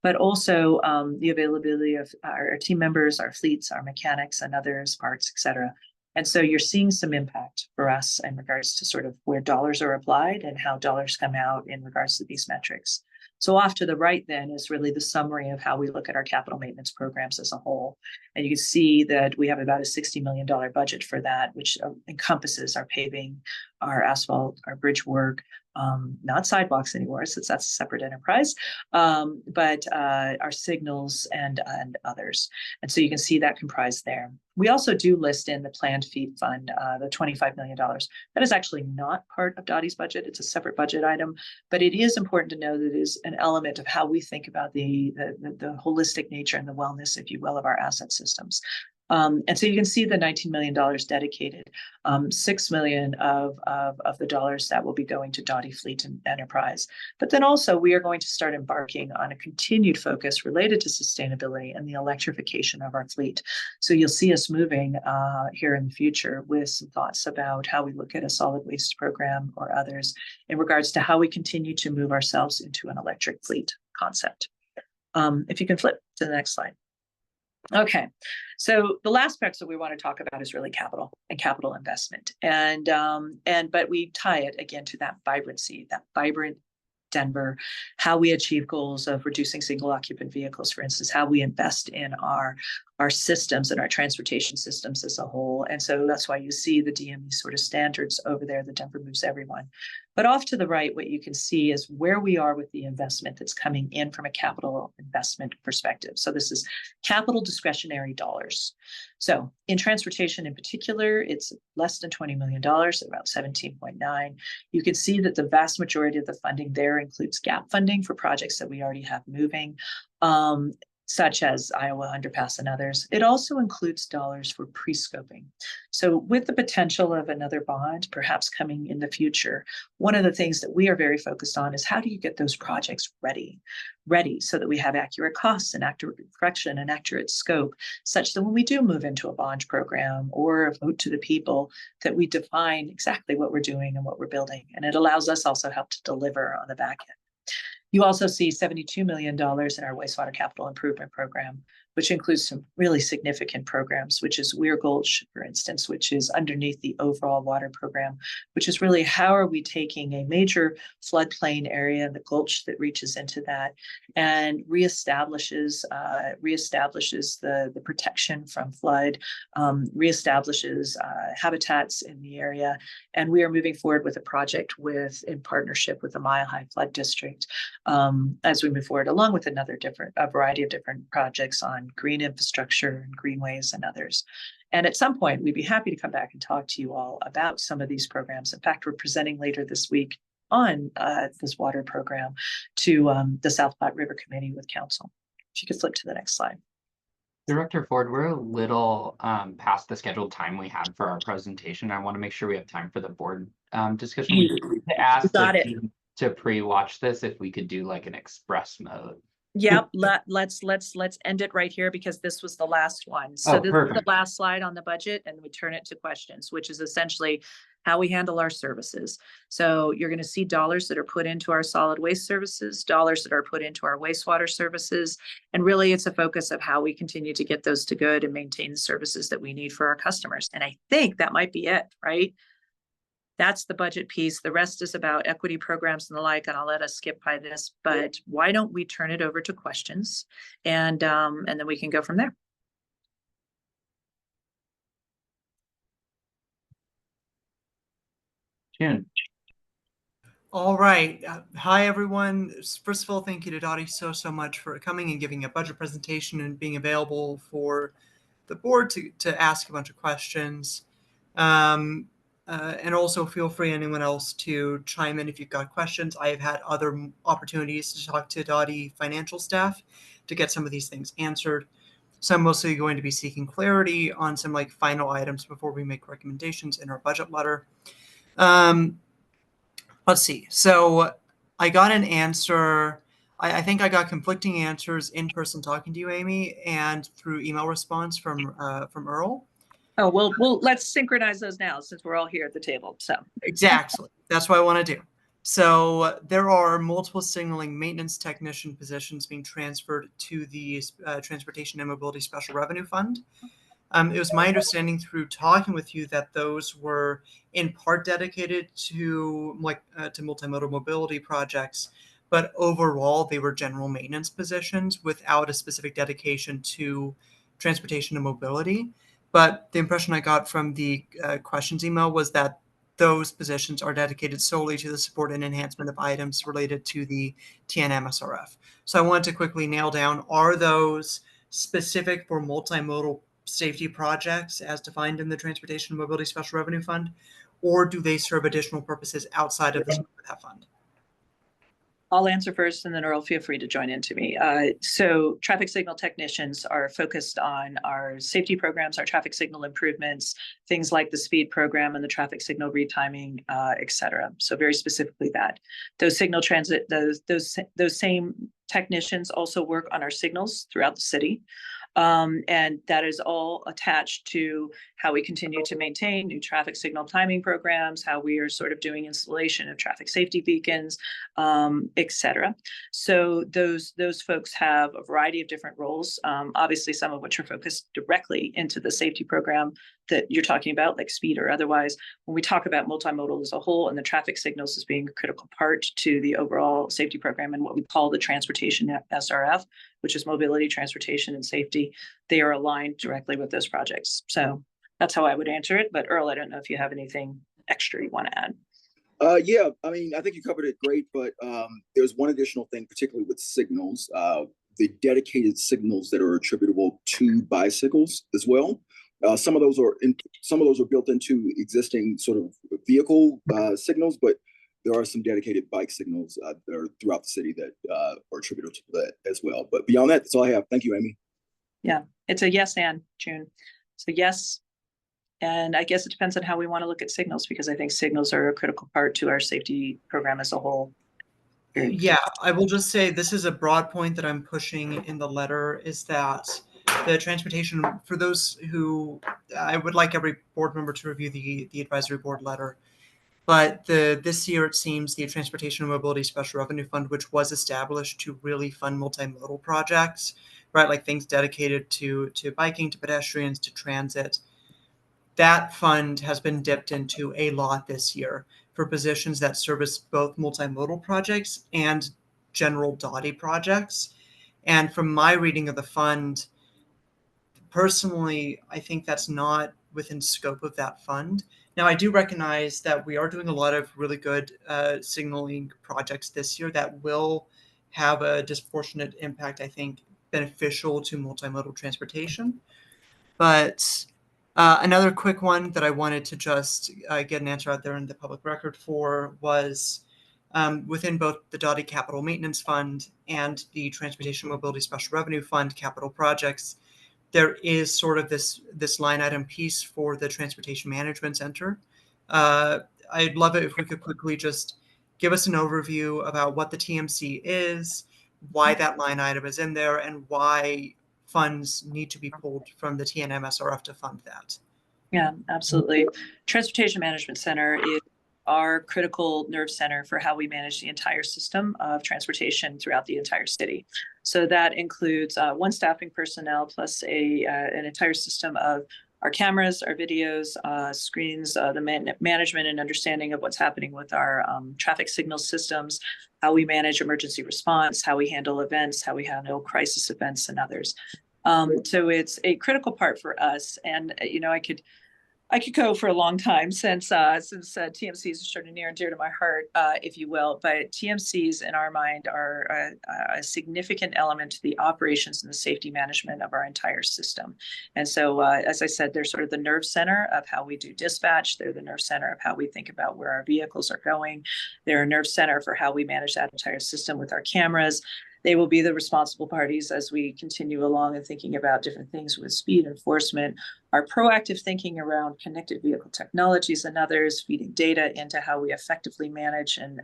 But also the availability of our team members, our fleets, our mechanics and others, parts, et cetera. And so you're seeing some impact for us in regards to sort of where dollars are applied and how dollars come out in regards to these metrics. So off to the right then is really the summary of how we look at our capital maintenance programs as a whole. And you can see that we have about a $60 million budget for that, which encompasses our paving, our asphalt, our bridge work, not sidewalks anymore, since that's a separate enterprise, but our signals and others. And so you can see that comprised there. We also do list in the planned fee fund, the $25 million. That is actually not part of DOTI's budget. It's a separate budget item, but it is important to know that it is an element of how we think about the holistic nature and the wellness, if you will, of our asset systems. And so you can see the $19 million dedicated, $6 million of the dollars that will be going to DOTI Fleet and Enterprise. But then also we are going to start embarking on a continued focus related to sustainability and the electrification of our fleet. So you'll see us moving here in the future with some thoughts about how we look at a solid waste program or others in regards to how we continue to move ourselves into an electric fleet concept. If you can flip to the next slide. Okay, so the last aspects that we want to talk about is really capital and capital investment, but we tie it again to that vibrancy, that vibrant Denver, how we achieve goals of reducing single occupant vehicles, for instance, how we invest in our systems and our transportation systems as a whole. And so that's why you see the DME sort of standards over there, the Denver Moves Everyone. But off to the right, what you can see is where we are with the investment that's coming in from a capital investment perspective. So this is capital discretionary dollars. So in transportation in particular, it's less than $20 million, about 17.9. You can see that the vast majority of the funding there includes gap funding for projects that we already have moving. such as Iowa Underpass and others. It also includes dollars for pre-scoping. So with the potential of another bond perhaps coming in the future, one of the things that we are very focused on is how do you get those projects ready so that we have accurate costs and accurate correction and accurate scope, such that when we do move into a bond program or a vote to the people, that we define exactly what we're doing and what we're building. And it allows us also help to deliver on the back end. You also see $72 million in our wastewater capital improvement program, which includes some really significant programs, which is Weir Gulch, for instance, which is underneath the overall water program, which is really how are we taking a major floodplain area, the gulch that reaches into that, and reestablishes the protection from flood, reestablishes habitats in the area. And we are moving forward with a project in partnership with the Mile High Flood District as we move forward, along with a variety of different projects on green infrastructure and greenways and others. And at some point, we'd be happy to come back and talk to you all about some of these programs. In fact, we're presenting later this week on this water program to the South Platte River Committee with Council. If you could flip to the next slide. Director Ford, we're a little past the scheduled time we had for our presentation. I want to make sure we have time for the board discussion. We asked to pre-watch this if we could do like an express mode. Yep, let's end it right here because this was the last one. So this is the last slide on the budget, and we turn it to questions, which is essentially how we handle our services. So you're going to see dollars that are put into our solid waste services, dollars that are put into our wastewater services, and really it's a focus of how we continue to get those to good and maintain the services that we need for our customers. And I think that might be it, right? That's the budget piece. The rest is about equity programs and the like, and I'll let us skip by this, but why don't we turn it over to questions and then we can go from there. June. All right. Hi, everyone. First of all, thank you to DOTI so much for coming and giving a budget presentation and being available for the board to ask a bunch of questions. And also feel free, anyone else, to chime in if you've got questions. I have had other opportunities to talk to DOTI financial staff to get some of these things answered. So I'm mostly going to be seeking clarity on some like final items before we make recommendations in our budget letter. Let's see. So I got an answer. I think I got conflicting answers in person talking to you, Amy, and through email response from Earl. Oh, well, let's synchronize those now since we're all here at the table. So exactly, that's what I want to do. So there are multiple signaling maintenance technician positions being transferred to the Transportation and Mobility Special Revenue Fund. It was my understanding through talking with you that those were in part dedicated to to multimodal mobility projects, but overall they were general maintenance positions without a specific dedication to transportation and mobility. But the impression I got from the questions email was that those positions are dedicated solely to the support and enhancement of items related to the TNMSRF. So I wanted to quickly nail down, are those specific for multimodal safety projects as defined in the Transportation and Mobility Special Revenue Fund, or do they serve additional purposes outside of that fund? I'll answer first and then Earl, feel free to join in to me. So traffic signal technicians are focused on our safety programs, our traffic signal improvements, things like the speed program and the traffic signal retiming, et cetera. So very specifically that. Those signal transit, those same technicians also work on our signals throughout the city. And that is all attached to how we continue to maintain new traffic signal timing programs, how we are sort of doing installation of traffic safety beacons, et cetera. So those folks have a variety of different roles, obviously some of which are focused directly into the safety program that you're talking about, like speed or otherwise. When we talk about multimodal as a whole and the traffic signals as being a critical part to the overall safety program and what we call the transportation SRF, which is mobility, transportation, and safety, they are aligned directly with those projects. So that's how I would answer it. But Earl, I don't know if you have anything extra you want to add. Yeah, I mean, I think you covered it great, but there's one additional thing, particularly with signals, the dedicated signals that are attributable to bicycles as well. Some of those are built into existing sort of vehicle signals, but there are some dedicated bike signals that are throughout the city that are attributable to that as well. But beyond that, that's all I have. Thank you, Amy. Yeah, it's a yes and June. So yes. And I guess it depends on how we want to look at signals, because I think signals are a critical part to our safety program as a whole. Yeah, I will just say this is a broad point that I'm pushing in the letter, is that the transportation, for those who, I would like every board member to review the advisory board letter. But this year, it seems the Transportation and Mobility Special Revenue Fund, which was established to really fund multimodal projects, right? Like things dedicated to biking, to pedestrians, to transit. That fund has been dipped into a lot this year for positions that service both multimodal projects and general DOTI projects. And from my reading of the fund, personally, I think that's not within scope of that fund. Now, I do recognize that we are doing a lot of really good signaling projects this year that will have a disproportionate impact, I think, beneficial to multimodal transportation. But another quick one that I wanted to just get an answer out there in the public record for was within both the DOTI Capital Maintenance Fund and the Transportation Mobility Special Revenue Fund capital projects, there is sort of this line item piece for the Transportation Management Center. I'd love it if we could quickly just give us an overview about what the TMC is, why that line item is in there, and why funds need to be pulled from the TNM SRF to fund that. Yeah, absolutely. Transportation Management Center is our critical nerve center for how we manage the entire system of transportation throughout the entire city. So that includes one staffing personnel plus an entire system of our cameras, our videos, screens, the management and understanding of what's happening with our traffic signal systems, how we manage emergency response, how we handle events, how we handle crisis events and others. So it's a critical part for us. And, you know, I could go for a long time since TMCs are sort of near and dear to my heart, if you will. But TMCs, in our mind, are a significant element to the operations and the safety management of our entire system. And so, as I said, they're sort of the nerve center of how we do dispatch. They're the nerve center of how we think about where our vehicles are going. They're a nerve center for how we manage that entire system with our cameras. They will be the responsible parties as we continue along and thinking about different things with speed enforcement, our proactive thinking around connected vehicle technologies and others, feeding data into how we effectively manage and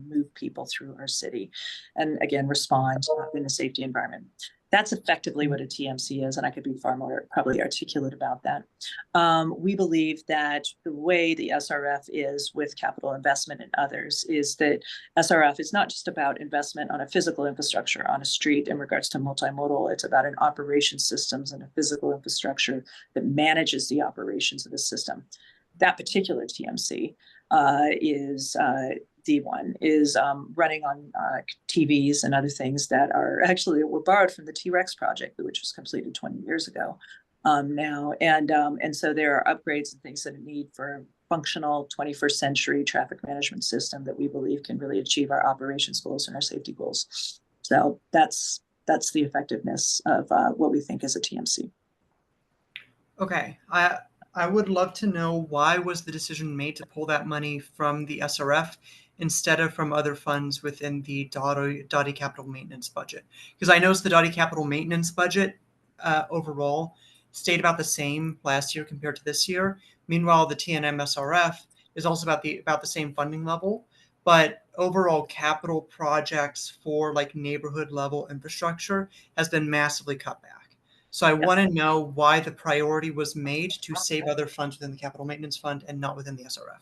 move people through our city, and again, respond in a safety environment. That's effectively what a TMC is, and I could be far more probably articulate about that. We believe that the way the SRF is with capital investment and others is that SRF is not just about investment on a physical infrastructure on a street in regards to multimodal. It's about an operation systems and a physical infrastructure that manages the operations of the system. That particular TMC is D1 is running on TVs and other things that were borrowed from the T-Rex project, which was completed 20 years ago now. And so there are upgrades and things that it need for functional 21st century traffic management system that we believe can really achieve our operations goals and our safety goals. So that's the effectiveness of what we think is a TMC. Okay, I would love to know, why was the decision made to pull that money from the SRF instead of from other funds within the DOTI capital maintenance budget? Because I noticed the DOTI capital maintenance budget overall stayed about the same last year compared to this year. Meanwhile, the TNM SRF is also about the same funding level, but overall capital projects for like neighborhood level infrastructure has been massively cut back. So I want to know why the priority was made to save other funds within the capital maintenance fund and not within the SRF.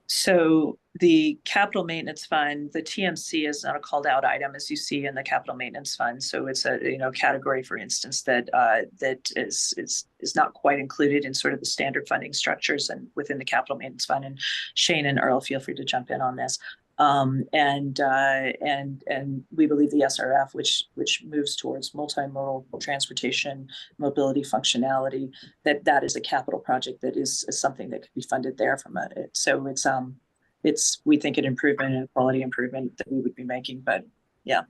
So the capital maintenance fund, the TMC is not a called out item as you see in the capital maintenance fund. So it's a category, for instance, that is not quite included in sort of the standard funding structures and within the capital maintenance fund. And Shane and Earl, feel free to jump in on this. And we believe the SRF, which moves towards multimodal transportation, mobility functionality, that is a capital project that is something that could be funded there from it. So it's we think an improvement and a quality improvement that we would be making, but yeah.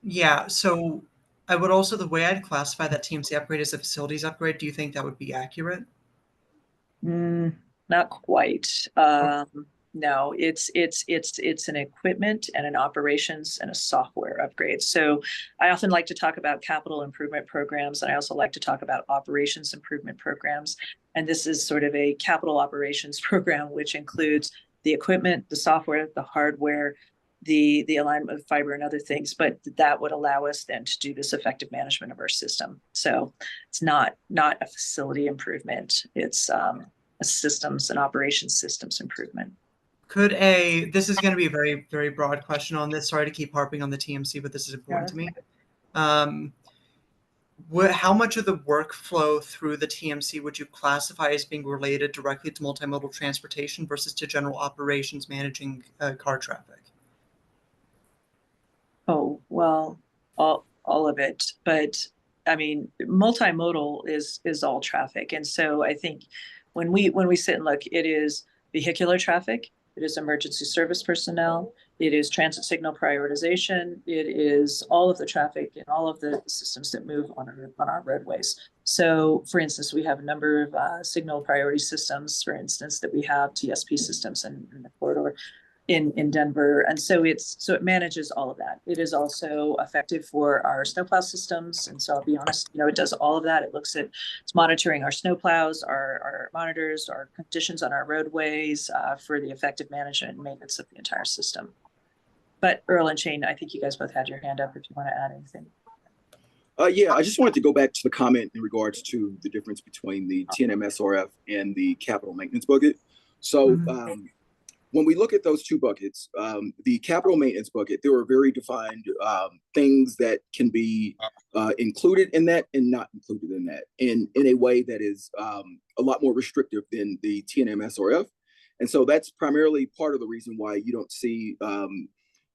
Yeah, so I would also, the way I'd classify that TMC upgrade as a facilities upgrade, do you think that would be accurate? not quite. No, it's an equipment and an operations and a software upgrade. So I often like to talk about capital improvement programs, and I also like to talk about operations improvement programs. And this is sort of a capital operations program, which includes the equipment, the software, the hardware, the alignment of fiber and other things, but that would allow us then to do this effective management of our system. So it's not a facility improvement. It's a systems and operations systems improvement. This is going to be a very, very broad question on this. Sorry to keep harping on the TMC, but this is important to me. How much of the workflow through the TMC would you classify as being related directly to multimodal transportation versus to general operations managing car traffic? Oh, well, all of it. But I mean, multimodal is all traffic. And so I think when we sit and look, it is vehicular traffic, it is emergency service personnel, it is transit signal prioritization, it is all of the traffic and all of the systems that move on our roadways. So for instance, we have a number of signal priority systems, for instance, that we have TSP systems in the corridor in Denver. And so it manages all of that. It is also effective for our snowplow systems. And so I'll be honest, it does all of that. It's monitoring our snowplows, our monitors, our conditions on our roadways for the effective management and maintenance of the entire system. But Earl and Shane, I think you guys both had your hand up if you want to add anything. Yeah, I just wanted to go back to the comment in regards to the difference between the TNM SRF and the capital maintenance bucket. So when we look at those two buckets, the capital maintenance bucket, there are very defined things that can be included in that and not included in that in a way that is a lot more restrictive than the TNM SRF. And so that's primarily part of the reason why you don't see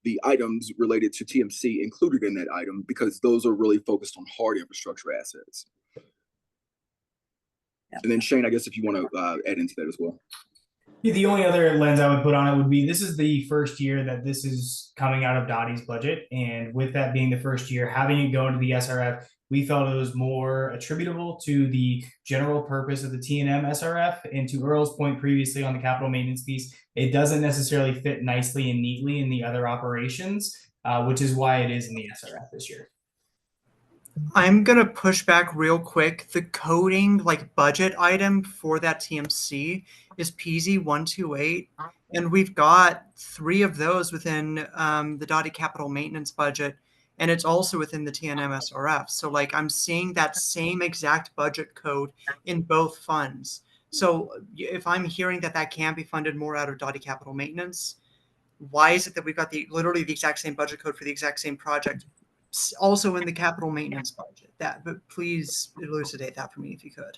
the items related to TMC included in that item, because those are really focused on hard infrastructure assets. Yeah. And then Shane, I guess if you want to add into that as well. Yeah, the only other lens I would put on it would be this is the first year that this is coming out of DOTI's budget. And with that being the first year, having it go into the SRF, we felt it was more attributable to the general purpose of the TNM SRF. And to Earl's point previously on the capital maintenance piece, it doesn't necessarily fit nicely and neatly in the other operations, which is why it is in the SRF this year. I'm going to push back real quick. The coding budget item for that TMC is PZ128, and we've got 3 of those within the DOTI capital maintenance budget, and it's also within the TNM SRF. So I'm seeing that same exact budget code in both funds. So if I'm hearing that can be funded more out of DOTI capital maintenance, why is it that we've got literally the exact same budget code for the exact same project also in the capital maintenance budget? But please elucidate that for me if you could.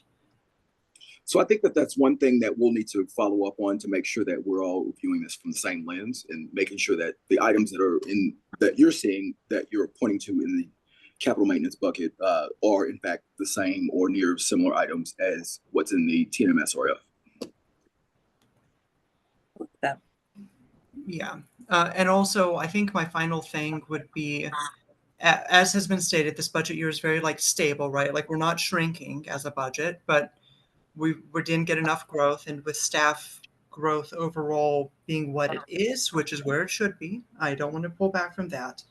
So I think that's one thing that we'll need to follow up on to make sure that we're all viewing this from the same lens and making sure that the items that you're seeing, that you're pointing to in the capital maintenance bucket are in fact the same or near similar items as what's in the TNM SRF. Yeah. And also I think my final thing would be, as has been stated, this budget year is very stable, right? We're not shrinking as a budget, but we didn't get enough growth, and with staff growth overall being what it is, which is where it should be, I don't want to pull back from that.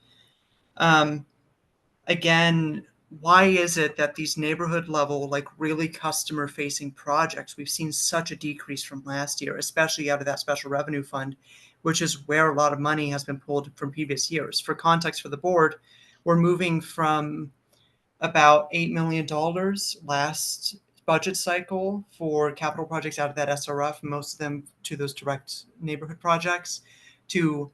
Again, why is it that these neighborhood level, really customer facing projects, we've seen such a decrease from last year, especially out of that special revenue fund, which is where a lot of money has been pulled from previous years. For context for the board, we're moving from about $8 million last budget cycle for capital projects out of that SRF, most of them to those direct neighborhood projects, to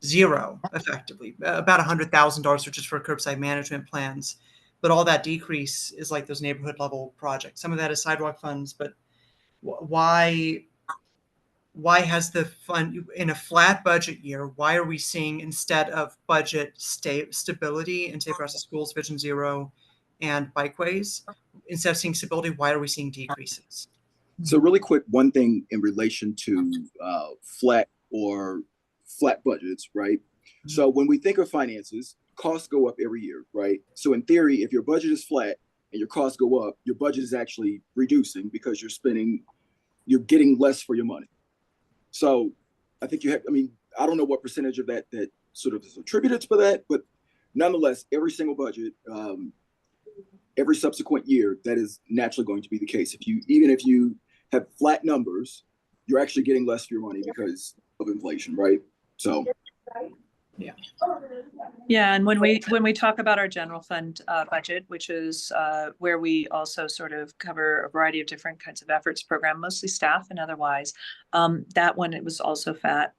zero, effectively, about $100,000, which is for curbside management plans. But all that decrease is those neighborhood level projects. Some of that is sidewalk funds, but why has the fund in a flat budget year, why are we seeing, instead of budget stability in Safe Routes to Schools, Vision Zero, and bikeways, instead of seeing stability, why are we seeing decreases? So really quick, one thing in relation to flat budgets, right? Mm-hmm. So when we think of finances, costs go up every year, right? So in theory, if your budget is flat and your costs go up, your budget is actually reducing because you're spending you're getting less for your money. So I think you have, I mean, I don't know what percentage of that sort of is attributed to that, but nonetheless, every single budget, every subsequent year, that is naturally going to be the case. Even if you have flat numbers, you're actually getting less for your money because of inflation, right? So yeah. Yeah, and when we talk about our general fund budget, which is where we also sort of cover a variety of different kinds of efforts program, mostly staff and otherwise, that one, it was also flat,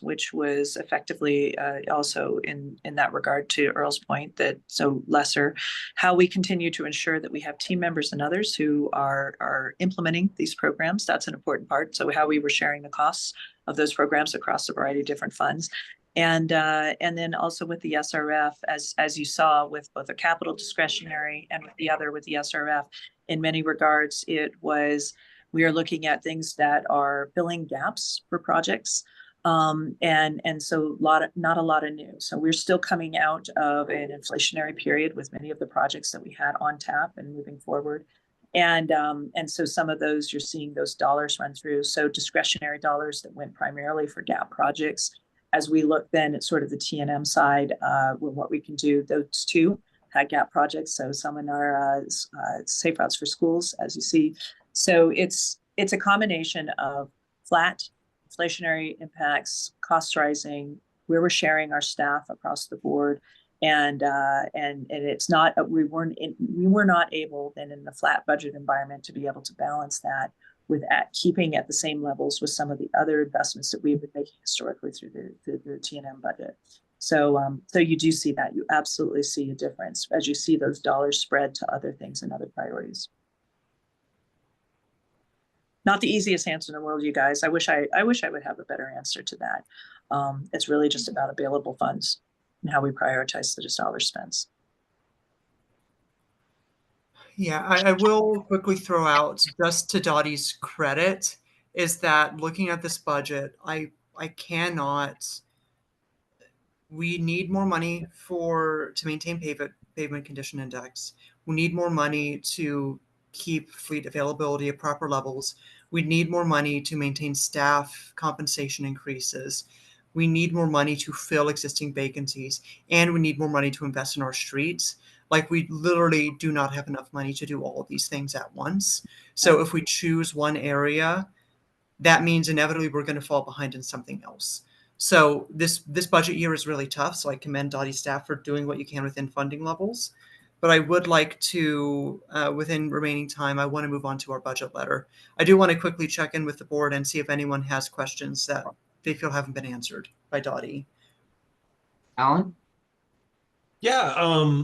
which was effectively also in that regard, to Earl's point, that so lesser. How we continue to ensure that we have team members and others who are implementing these programs, that's an important part. So how we were sharing the costs of those programs across a variety of different funds. And then also with the SRF, as you saw with both the capital discretionary and with the other with the SRF, in many regards, we are looking at things that are filling gaps for projects. And so not a lot of new. So we're still coming out of an inflationary period with many of the projects that we had on tap and moving forward. And so some of those, you're seeing those dollars run through. So discretionary dollars that went primarily for gap projects. As we look then at sort of the T&M side, with what we can do, those two had gap projects. So some in our Safe Routes for Schools, as you see. So it's a combination of flat inflationary impacts, costs rising, where we're sharing our staff across the board. And it's not, we were not able then in the flat budget environment to be able to balance that with keeping at the same levels with some of the other investments that we've been making historically through the T&M budget. So you do see that. You absolutely see a difference as you see those dollars spread to other things and other priorities. Not the easiest answer in the world, you guys. I wish I would have a better answer to that. It's really just about available funds and how we prioritize the dollar spends. Yeah, I will quickly throw out, just to DOTI's credit, is that looking at this budget, I cannot. We need more money to maintain pavement condition index. We need more money to keep fleet availability at proper levels. We need more money to maintain staff compensation increases. We need more money to fill existing vacancies, and we need more money to invest in our streets. Like, we literally do not have enough money to do all of these things at once. So if we choose one area, that means inevitably we're going to fall behind in something else. So this budget year is really tough. So I commend DOTI staff for doing what you can within funding levels. But I would like to, within remaining time, I want to move on to our budget letter. I do want to quickly check in with the board and see if anyone has questions that they feel haven't been answered by DOTI. Alan? Yeah,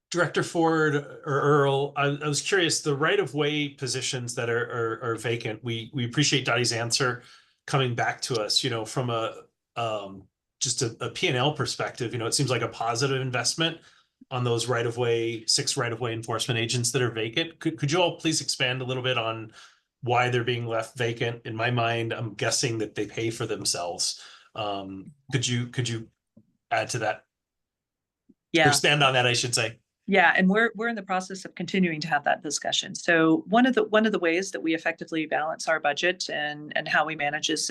Director Ford or Earl, I was curious, the right-of-way positions that are vacant, we appreciate DOTI's answer coming back to us, from just a P&L perspective. It seems like a positive investment on those six right-of-way enforcement agents that are vacant. Could you all please expand a little bit on why they're being left vacant? In my mind, I'm guessing that they pay for themselves. Could you add to that? Yeah. Or stand on that, I should say. Yeah, and we're in the process of continuing to have that discussion. So one of the ways that we effectively balance our budget and how we manage this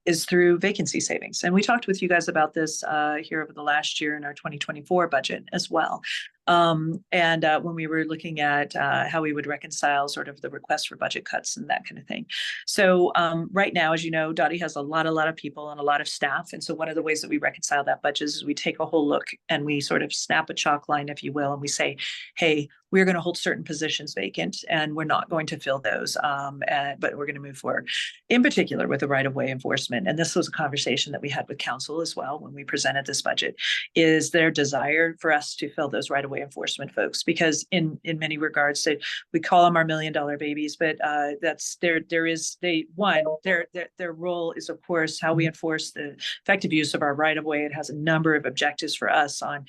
is through vacancy savings. And we talked with you guys about this here over the last year in our 2024 budget as well. When we were looking at how we would reconcile sort of the request for budget cuts and that kind of thing. So right now, as you know, DOTI has a lot of people and a lot of staff. And so one of the ways that we reconcile that budget is we take a whole look and we sort of snap a chalk line, if you will, and we say, hey, we're going to hold certain positions vacant and we're not going to fill those, but we're going to move forward, in particular with the right-of-way enforcement. And this was a conversation that we had with council as well when we presented this budget, is their desire for us to fill those right-of-way enforcement folks, because in many regards, we call them our $1 million babies, but that's their role is, of course, how we enforce the effective use of our right-of-way. It has a number of objectives for us on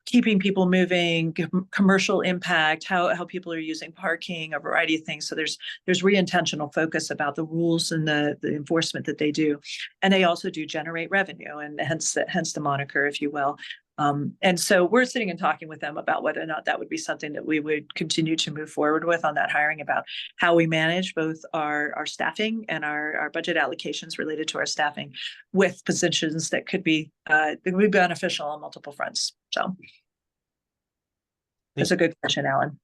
keeping people moving, commercial impact, how people are using parking, a variety of things. So there's re-intentional focus about the rules and the enforcement that they do. And they also do generate revenue, and hence the moniker, if you will. And so we're sitting and talking with them about whether or not that would be something that we would continue to move forward with on that hiring, about how we manage both our staffing and our budget allocations related to our staffing with positions that could be beneficial on multiple fronts. So that's a good question, Alan.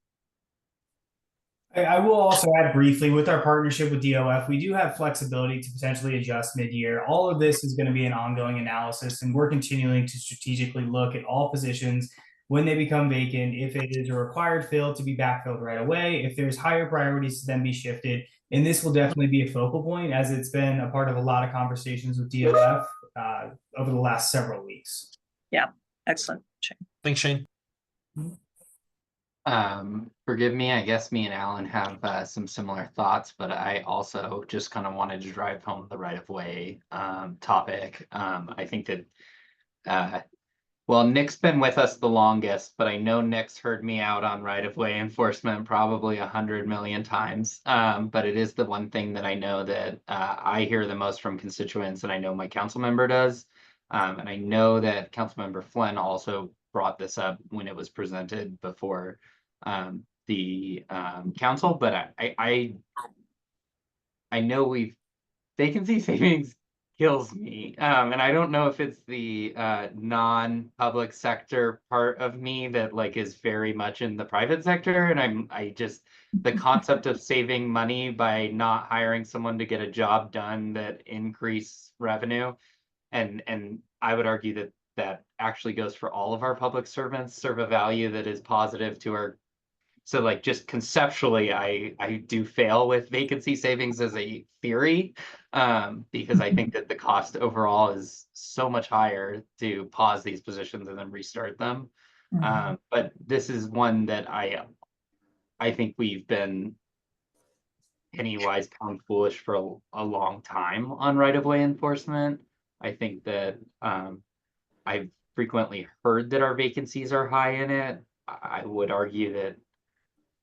I will also add briefly, with our partnership with DOF, we do have flexibility to potentially adjust mid-year. All of this is going to be an ongoing analysis, and we're continuing to strategically look at all positions when they become vacant, if it is a required fill to be backfilled right away, if there's higher priorities to then be shifted. And this will definitely be a focal point, as it's been a part of a lot of conversations with DOF over the last several weeks. Yeah, excellent. Shane. Thanks, Shane. Forgive me, I guess me and Alan have some similar thoughts, but I also just kind of wanted to drive home the right-of-way topic. I think that well, Nick's been with us the longest, but I know Nick's heard me out on right-of-way enforcement probably 100 million times. But it is the one thing that I know that I hear the most from constituents, and I know my council member does. And I know that Councilmember Flynn also brought this up when it was presented before the council, but I know vacancy savings kills me. And I don't know if it's the non-public sector part of me that like is very much in the private sector. And the concept of saving money by not hiring someone to get a job done that increase revenue. And I would argue that that actually goes for all of our public servants, serve a value that is positive to our. So like just conceptually, I do fail with vacancy savings as a theory, because I think that the cost overall is so much higher to pause these positions and then restart them. But this is one that I think we've been penny wise pound foolish for a long time on right-of-way enforcement. I think that I've frequently heard that our vacancies are high in it. I would argue that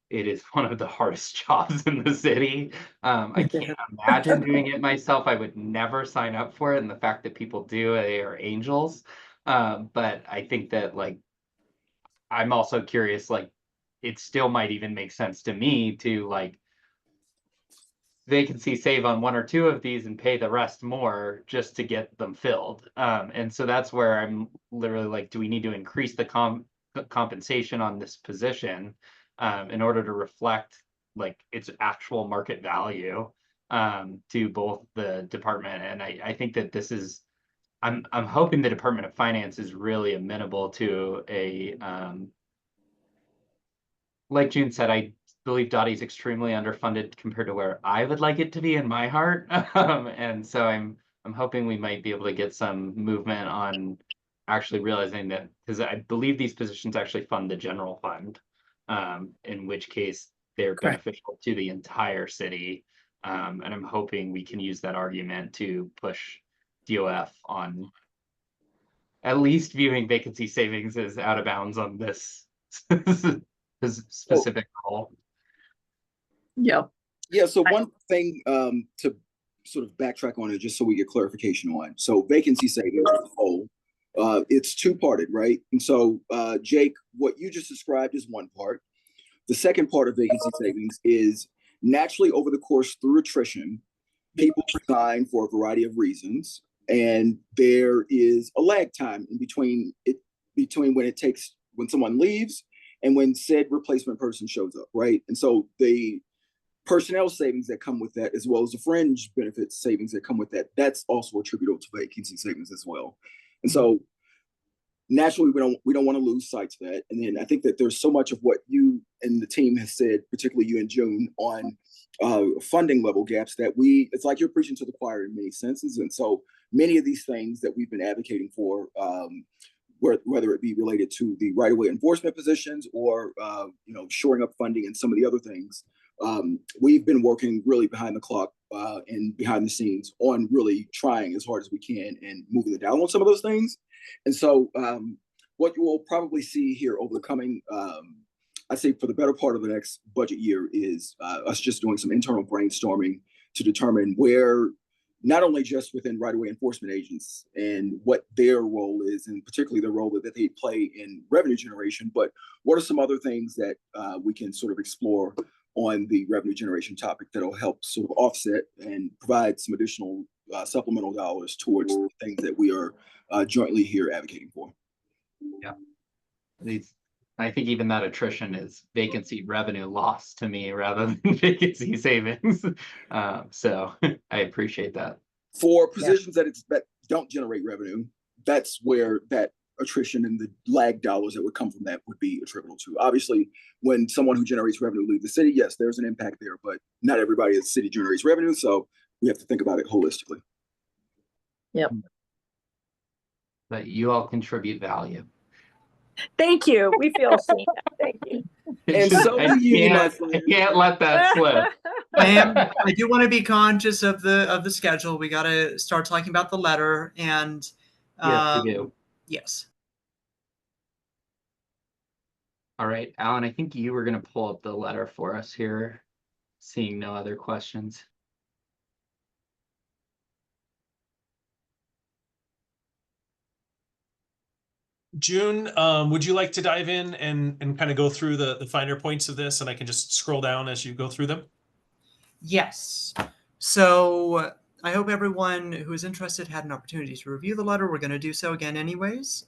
it is one of the hardest jobs in the city. I can't imagine doing it myself. I would never sign up for it. And the fact that people do, they are angels. But I think that like, I'm also curious, like, it still might even make sense to me to like vacancy save on one or two of these and pay the rest more just to get them filled. And so that's where I'm literally like, do we need to increase the compensation on this position in order to reflect like its actual market value to both the department? And I think that this is, I'm hoping the Department of Finance is really amenable to a, like June said, I believe DOTI is extremely underfunded compared to where I would like it to be in my heart. And so I'm hoping we might be able to get some movement on actually realizing that, because I believe these positions actually fund the general fund, in which case they're beneficial to the entire city. And I'm hoping we can use that argument to push DOF on at least viewing vacancy savings as out of bounds on this specific goal. Yep. Yeah, so one thing to sort of backtrack on it, just so we get clarification on. So vacancy savings as a whole, it's two-parted, right? And so, Jake, what you just described is one part. The second part of vacancy savings is naturally over the course through attrition, people resign for a variety of reasons, and there is a lag time in between when someone leaves and when said replacement person shows up, right? And so the personnel savings that come with that, as well as the fringe benefits savings that come with that, that's also attributable to vacancy savings as well. And so naturally, we don't want to lose sight of that. And then I think that there's so much of what you and the team has said, particularly you and June, on funding level gaps that it's like you're preaching to the choir in many senses. And so many of these things that we've been advocating for, whether it be related to the right-of-way enforcement positions or shoring up funding and some of the other things, we've been working really behind the clock and behind the scenes on really trying as hard as we can and moving the dial on some of those things. And so what you will probably see here over the coming, I'd say for the better part of the next budget year, is us just doing some internal brainstorming to determine where not only just within right-of-way enforcement agents and what their role is, and particularly the role that they play in revenue generation, but what are some other things that we can sort of explore on the revenue generation topic that'll help sort of offset and provide some additional supplemental dollars towards the things that we are jointly here advocating for. Yeah. I think even that attrition is vacancy revenue loss to me rather than vacancy savings. So I appreciate that. For positions that don't generate revenue, that's where that attrition and the lag dollars that would come from that would be attributable to. Obviously, when someone who generates revenue leaves the city, yes, there's an impact there, but not everybody in the city generates revenue, so we have to think about it holistically. Yep. But you all contribute value. Thank you. We feel seen. Thank you. And so do you, my I friend. can't let that slip. I do want to be conscious of the schedule. We got to start talking about the letter, and Yes, we do. Yes. All right, Alan, I think you were going to pull up the letter for us here, seeing no other questions. June, would you like to dive in and kind of go through the finer points of this, and I can just scroll down as you go through them? Yes. So I hope everyone who is interested had an opportunity to review the letter. We're going to do so again anyways.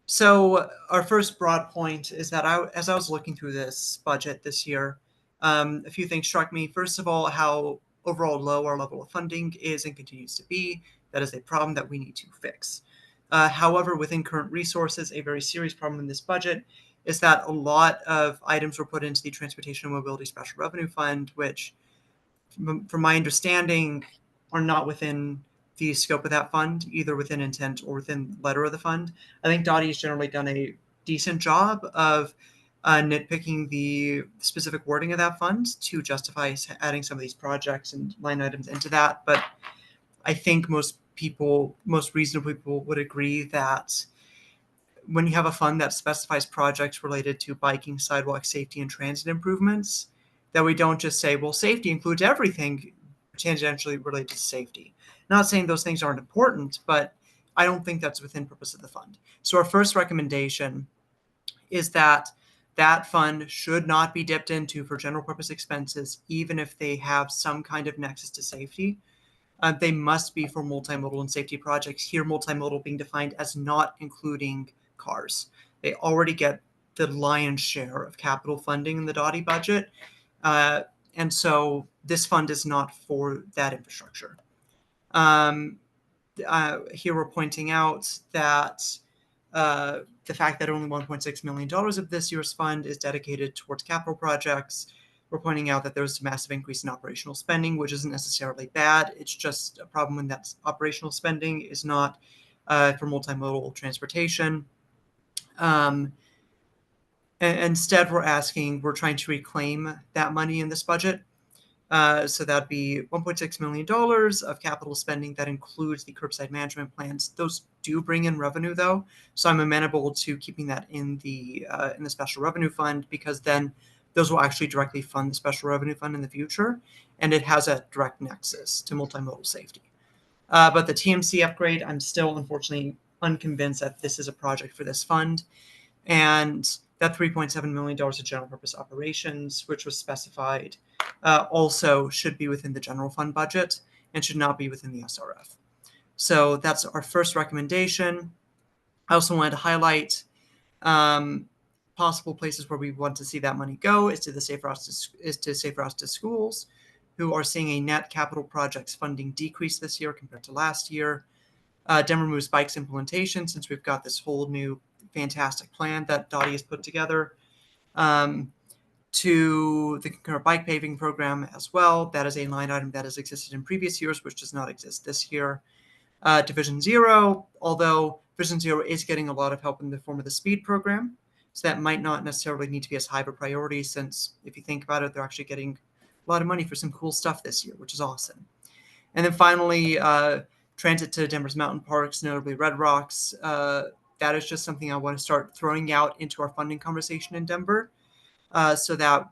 So our first broad point is that as I was looking through this budget this year, a few things struck me. First of all, how overall low our level of funding is and continues to be. That is a problem that we need to fix. However, within current resources, a very serious problem in this budget is that a lot of items were put into the Transportation and Mobility Special Revenue Fund, which, from my understanding, are not within the scope of that fund, either within intent or within letter of the fund. I think DOTI has generally done a decent job of nitpicking the specific wording of that fund to justify adding some of these projects and line items into that. But I think most reasonable people would agree that when you have a fund that specifies projects related to biking, sidewalk safety, and transit improvements, that we don't just say, well, safety includes everything tangentially related to safety. Not saying those things aren't important, but I don't think that's within purpose of the fund. So our first recommendation is that that fund should not be dipped into for general purpose expenses, even if they have some kind of nexus to safety. They must be for multimodal and safety projects. Here, multimodal being defined as not including cars. They already get the lion's share of capital funding in the DOTI budget. And so this fund is not for that infrastructure. Here we're pointing out that the fact that only $1.6 million of this year's fund is dedicated towards capital projects. We're pointing out that there's a massive increase in operational spending, which isn't necessarily bad. It's just a problem when that operational spending is not for multimodal transportation. Instead, we're trying to reclaim that money in this budget. So that'd be $1.6 million of capital spending that includes the curbside management plans. Those do bring in revenue, though, so I'm amenable to keeping that in the special revenue fund, because then those will actually directly fund the special revenue fund in the future, and it has a direct nexus to multimodal safety. But the TMC upgrade, I'm still unfortunately unconvinced that this is a project for this fund, and that $3.7 million of general purpose operations, which was specified, also should be within the general fund budget and should not be within the SRF. So that's our first recommendation. I also wanted to highlight possible places where we want to see that money go is to Safe Routes to Schools, who are seeing a net capital projects funding decrease this year compared to last year. Denver moves bikes implementation, since we've got this whole new fantastic plan that DOTI has put together, to the concurrent bike paving program as well. That is a line item that has existed in previous years, which does not exist this year. Division Zero, although Division Zero is getting a lot of help in the form of the speed program, so that might not necessarily need to be as high of a priority, since if you think about it, they're actually getting a lot of money for some cool stuff this year, which is awesome. And then finally, transit to Denver's mountain parks, notably Red Rocks. That is just something I want to start throwing out into our funding conversation in Denver, so that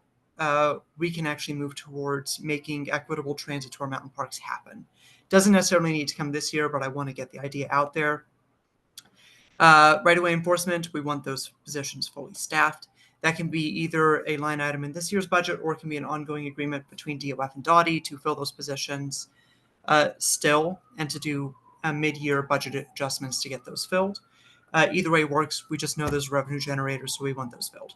we can actually move towards making equitable transit to our mountain parks happen. Doesn't necessarily need to come this year, but I want to get the idea out there. Right-of-way enforcement, we want those positions fully staffed. That can be either a line item in this year's budget, or it can be an ongoing agreement between DOF and DOTI to fill those positions still, and to do mid-year budget adjustments to get those filled. Either way works. We just know there's revenue generators, so we want those filled.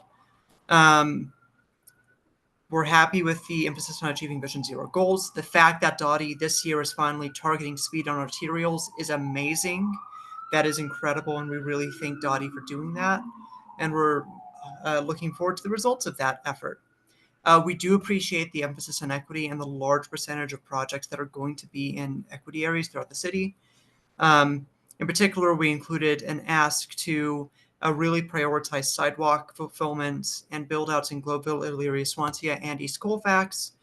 We're happy with the emphasis on achieving Vision Zero goals. The fact that DOTI this year is finally targeting speed on arterials is amazing. That is incredible, and we really thank DOTI for doing that. And we're looking forward to the results of that effort. We do appreciate the emphasis on equity and the large percentage of projects that are going to be in equity areas throughout the city. In particular, we included an ask to really prioritize sidewalk fulfillment and build-outs in Globeville, Elyria, Swansea, and East Colfax,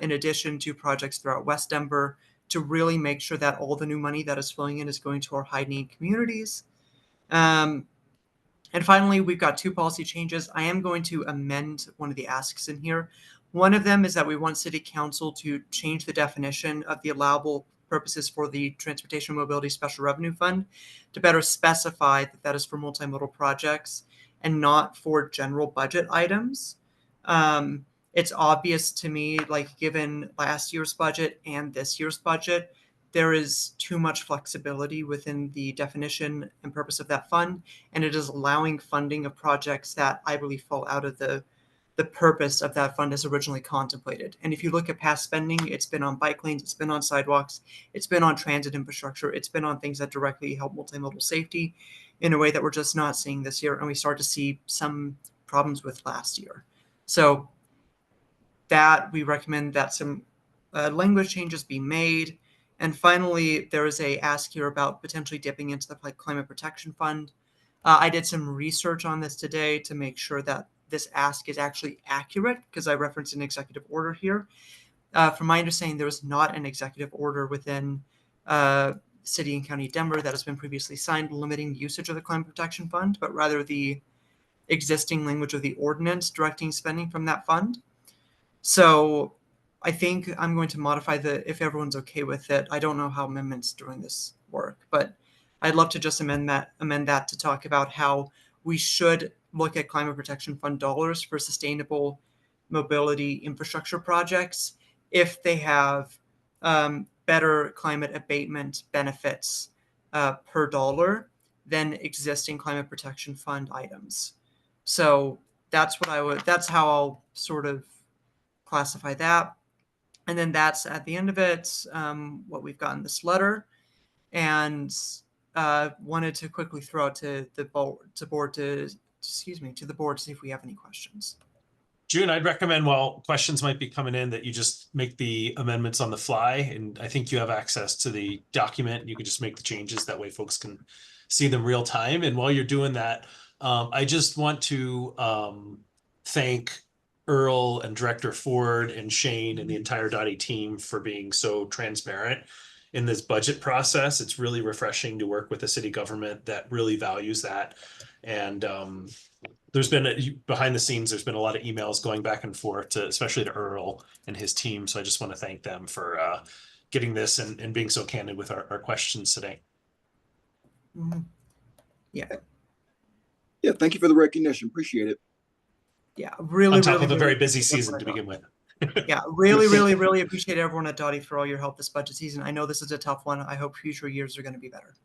in addition to projects throughout West Denver, to really make sure that all the new money that is flowing in is going to our high-need communities. And finally, we've got 2 policy changes. I am going to amend one of the asks in here. One of them is that we want City Council to change the definition of the allowable purposes for the Transportation Mobility Special Revenue Fund to better specify that that is for multimodal projects and not for general budget items. It's obvious to me, like given last year's budget and this year's budget, there is too much flexibility within the definition and purpose of that fund, and it is allowing funding of projects that I believe fall out of the purpose of that fund as originally contemplated. And if you look at past spending, it's been on bike lanes, it's been on sidewalks, it's been on transit infrastructure, it's been on things that directly help multimodal safety in a way that we're just not seeing this year, and we start to see some problems with last year. So that we recommend that some language changes be made. And finally, there is a ask here about potentially dipping into the Climate Protection Fund. I did some research on this today to make sure that this ask is actually accurate, because I referenced an executive order here. From my understanding, there is not an executive order within City and County of Denver that has been previously signed limiting usage of the Climate Protection Fund, but rather the existing language of the ordinance directing spending from that fund. So I think I'm going to modify if everyone's okay with it. I don't know how amendments during this work, but I'd love to just amend that to talk about how we should look at Climate Protection Fund dollars for sustainable mobility infrastructure projects if they have better climate abatement benefits per dollar than existing Climate Protection Fund items. So that's how I'll sort of classify that. And then that's at the end of it, what we've got in this letter. And wanted to quickly throw out to the board to see if we have any questions. June, I'd recommend, while questions might be coming in, that you just make the amendments on the fly. And I think you have access to the document. You can just make the changes. That way folks can see them real time. And while you're doing that, I just want to thank Earl and Director Ford and Shane and the entire DOTI team for being so transparent in this budget process. It's really refreshing to work with a city government that really values that. And there's been behind the scenes, there's been a lot of emails going back and forth, especially to Earl and his team. So I just want to thank them for getting this and being so candid with our questions today. Mm-hmm. Yeah. Yeah. Thank you for the recognition. Appreciate it. Yeah. Really, on top really, of a really very busy season to begin with. Yeah. Really, really, really appreciate everyone at DOTI for all your help this budget season. I know this is a tough one. I hope future years are going to be better.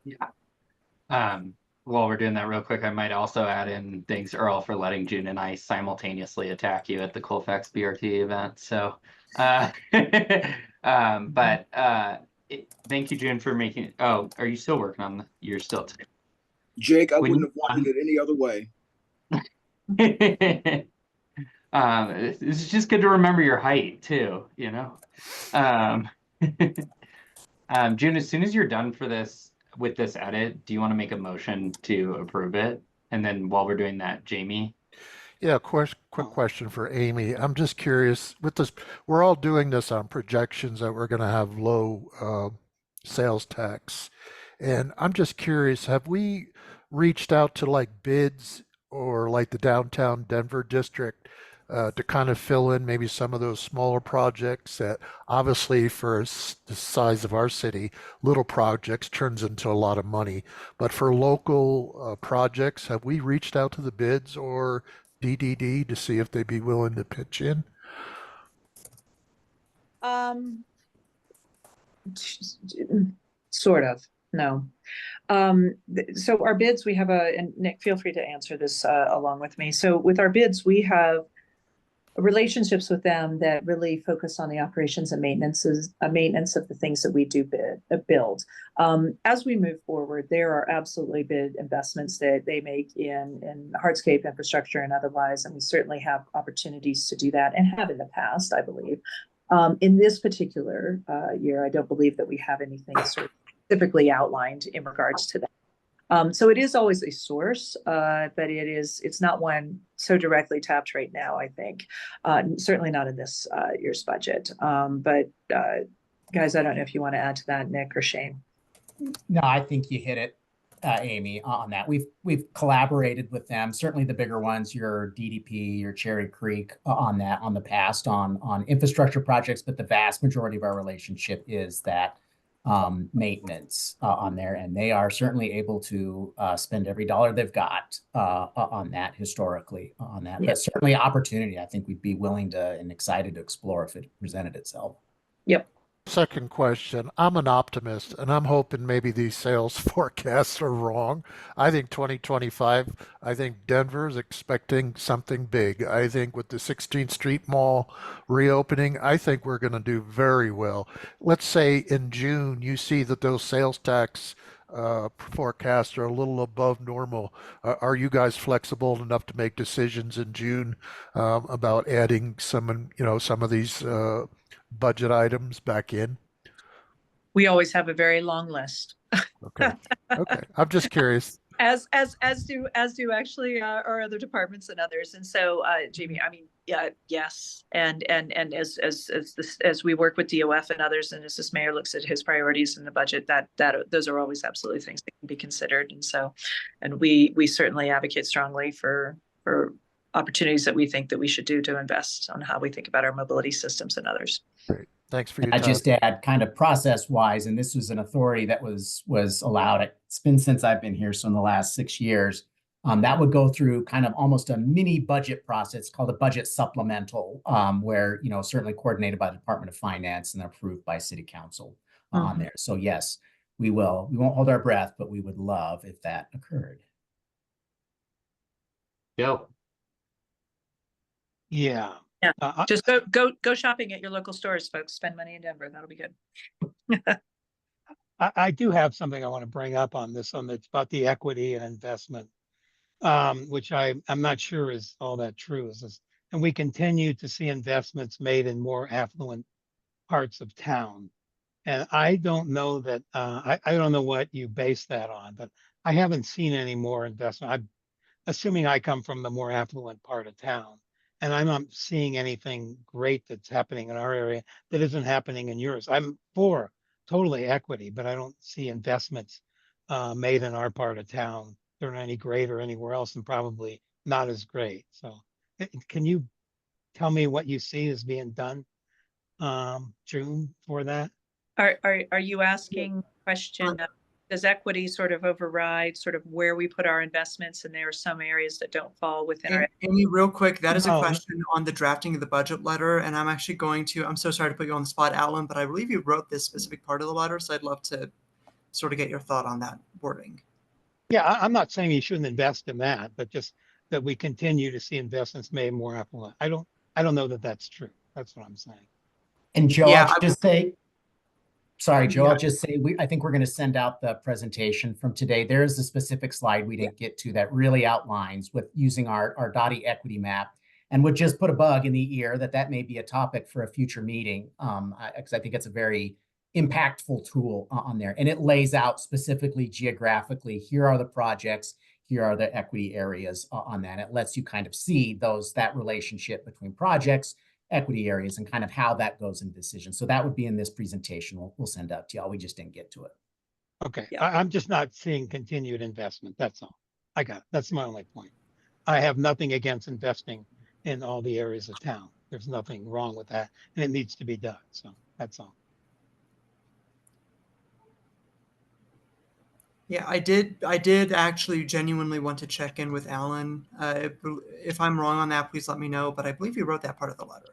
Yeah. While we're doing that real quick, I might also add in thanks, Earl, for letting June and I simultaneously attack you at the Colfax BRT event. So, thank you, June, for making. Oh, are you still working on you're still. Jake, I wouldn't have wanted it any other way. It's just good to remember your height too, you know. June, as soon as you're done with this edit, do you want to make a motion to approve it? And then while we're doing that, Jamie. Yeah, quick question for Amy. I'm just curious, with this, we're all doing this on projections that we're going to have low sales tax. And I'm just curious, have we reached out to like bids or like the downtown Denver district to kind of fill in maybe some of those smaller projects that obviously for the size of our city, little projects turns into a lot of money. But for local projects, have we reached out to the bids or DDD to see if they'd be willing to pitch in? Sort of, no. So our bids, we have and Nick, feel free to answer this along with me. So with our bids, we have relationships with them that really focus on the operations and maintenance of the things that we do build. As we move forward, there are absolutely big investments that they make in hardscape infrastructure and otherwise, and we certainly have opportunities to do that and have in the past, I believe. In this particular year, I don't believe that we have anything sort of specifically outlined in regards to that. So it is always a source, but it's not one so directly tapped right now, I think. Certainly not in this year's budget. But guys, I don't know if you want to add to that, Nick or Shane. No, I think you hit it, Amy, on that. We've collaborated with them. Certainly the bigger ones, your DDP, your Cherry Creek, on that on the past on infrastructure projects, but the vast majority of our relationship is that maintenance on there, and they are certainly able to spend every dollar they've got on that historically on that. Yep. But certainly opportunity, I think we'd be willing to and excited to explore if it presented itself. Yep. Second question. I'm an optimist and I'm hoping maybe these sales forecasts are wrong. I think 2025, I think Denver is expecting something big. I think with the 16th Street Mall reopening, I think we're going to do very well. Let's say in June, you see that those sales tax forecasts are a little above normal. Are you guys flexible enough to make decisions in June about adding some of these budget items back in? We always have a very long list. Okay. Okay. I'm just curious. As do actually our other departments and others. And so Jamie, I mean, yeah, yes. And as we work with DOF and others, and as this mayor looks at his priorities in the budget, that those are always absolutely things that can be considered. And so, and we certainly advocate strongly for opportunities that we think that we should do to invest on how we think about our mobility systems and others. Great. Thanks for your I time. just add kind of process wise, and this was an authority that was allowed. It's been since I've been here, so in the last 6 years, that would go through kind of almost a mini budget process called a budget supplemental, where certainly coordinated by the Department of Finance and approved by City Council on there. So yes, we will. We won't hold our breath, but we would love if that occurred. Joe. Yeah. Yeah, just go shopping at your local stores, folks. Spend money in Denver. That'll be good. I do have something I want to bring up on this one. It's about the equity and investment, which I'm not sure is all that true. And we continue to see investments made in more affluent parts of town. And I don't know that I don't know what you base that on, but I haven't seen any more investment. I'm assuming I come from the more affluent part of town. And I'm not seeing anything great that's happening in our area that isn't happening in yours. I'm for totally equity, but I don't see investments made in our part of town that are any greater anywhere else, and probably not as great. So can you tell me what you see is being done, June, for that? Are you asking a question of, does equity sort of override sort of where we put our investments, and there are some areas that don't fall within our... Amy, real quick, that is a No. question on the drafting of the budget letter, and I'm actually I'm so sorry to put you on the spot, Alan, but I believe you wrote this specific part of the letter, so I'd love to sort of get your thought on that wording. Yeah, I'm not saying you shouldn't invest in that, but just that we continue to see investments made more affluent. I don't know that that's true. That's what I'm saying. And Joe, Yeah, I'll just say, sorry, Joe, Yeah. I'll just say, I think we're going to send out the presentation from today. There is a specific slide we didn't get to that really outlines with using our DOTI equity map, and would just put a bug in the ear that may be a topic for a future meeting, because I think it's a very impactful tool on there. And it lays out specifically geographically, here are the projects, here are the equity areas on that. It lets you kind of see that relationship between projects, equity areas, and kind of how that goes into decisions. So that would be in this presentation. We'll send out to y'all. We just didn't get to it. Okay, Yeah. I'm just not seeing continued investment. That's all. I got it. That's my only point. I have nothing against investing in all the areas of town. There's nothing wrong with that, and it needs to be done. So that's all. Yeah, I did actually genuinely want to check in with Alan. If I'm wrong on that, please let me know, but I believe you wrote that part of the letter.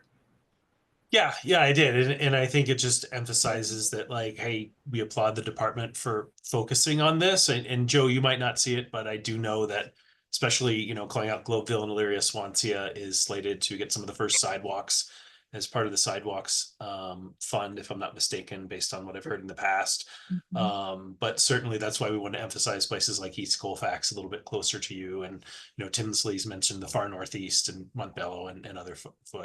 Yeah, I did. And I think it just emphasizes that, like, hey, we applaud the department for focusing on this. And Joe, you might not see it, but I do know that, especially, calling out Globeville and Elyria Swansea is slated to get some of the first sidewalks as part of the sidewalks fund, if I'm not mistaken, based on what I've heard in the past. But certainly that's why we want to emphasize places like East Colfax a little bit closer to you. And, Tinsley's mentioned the far northeast and Montbello and other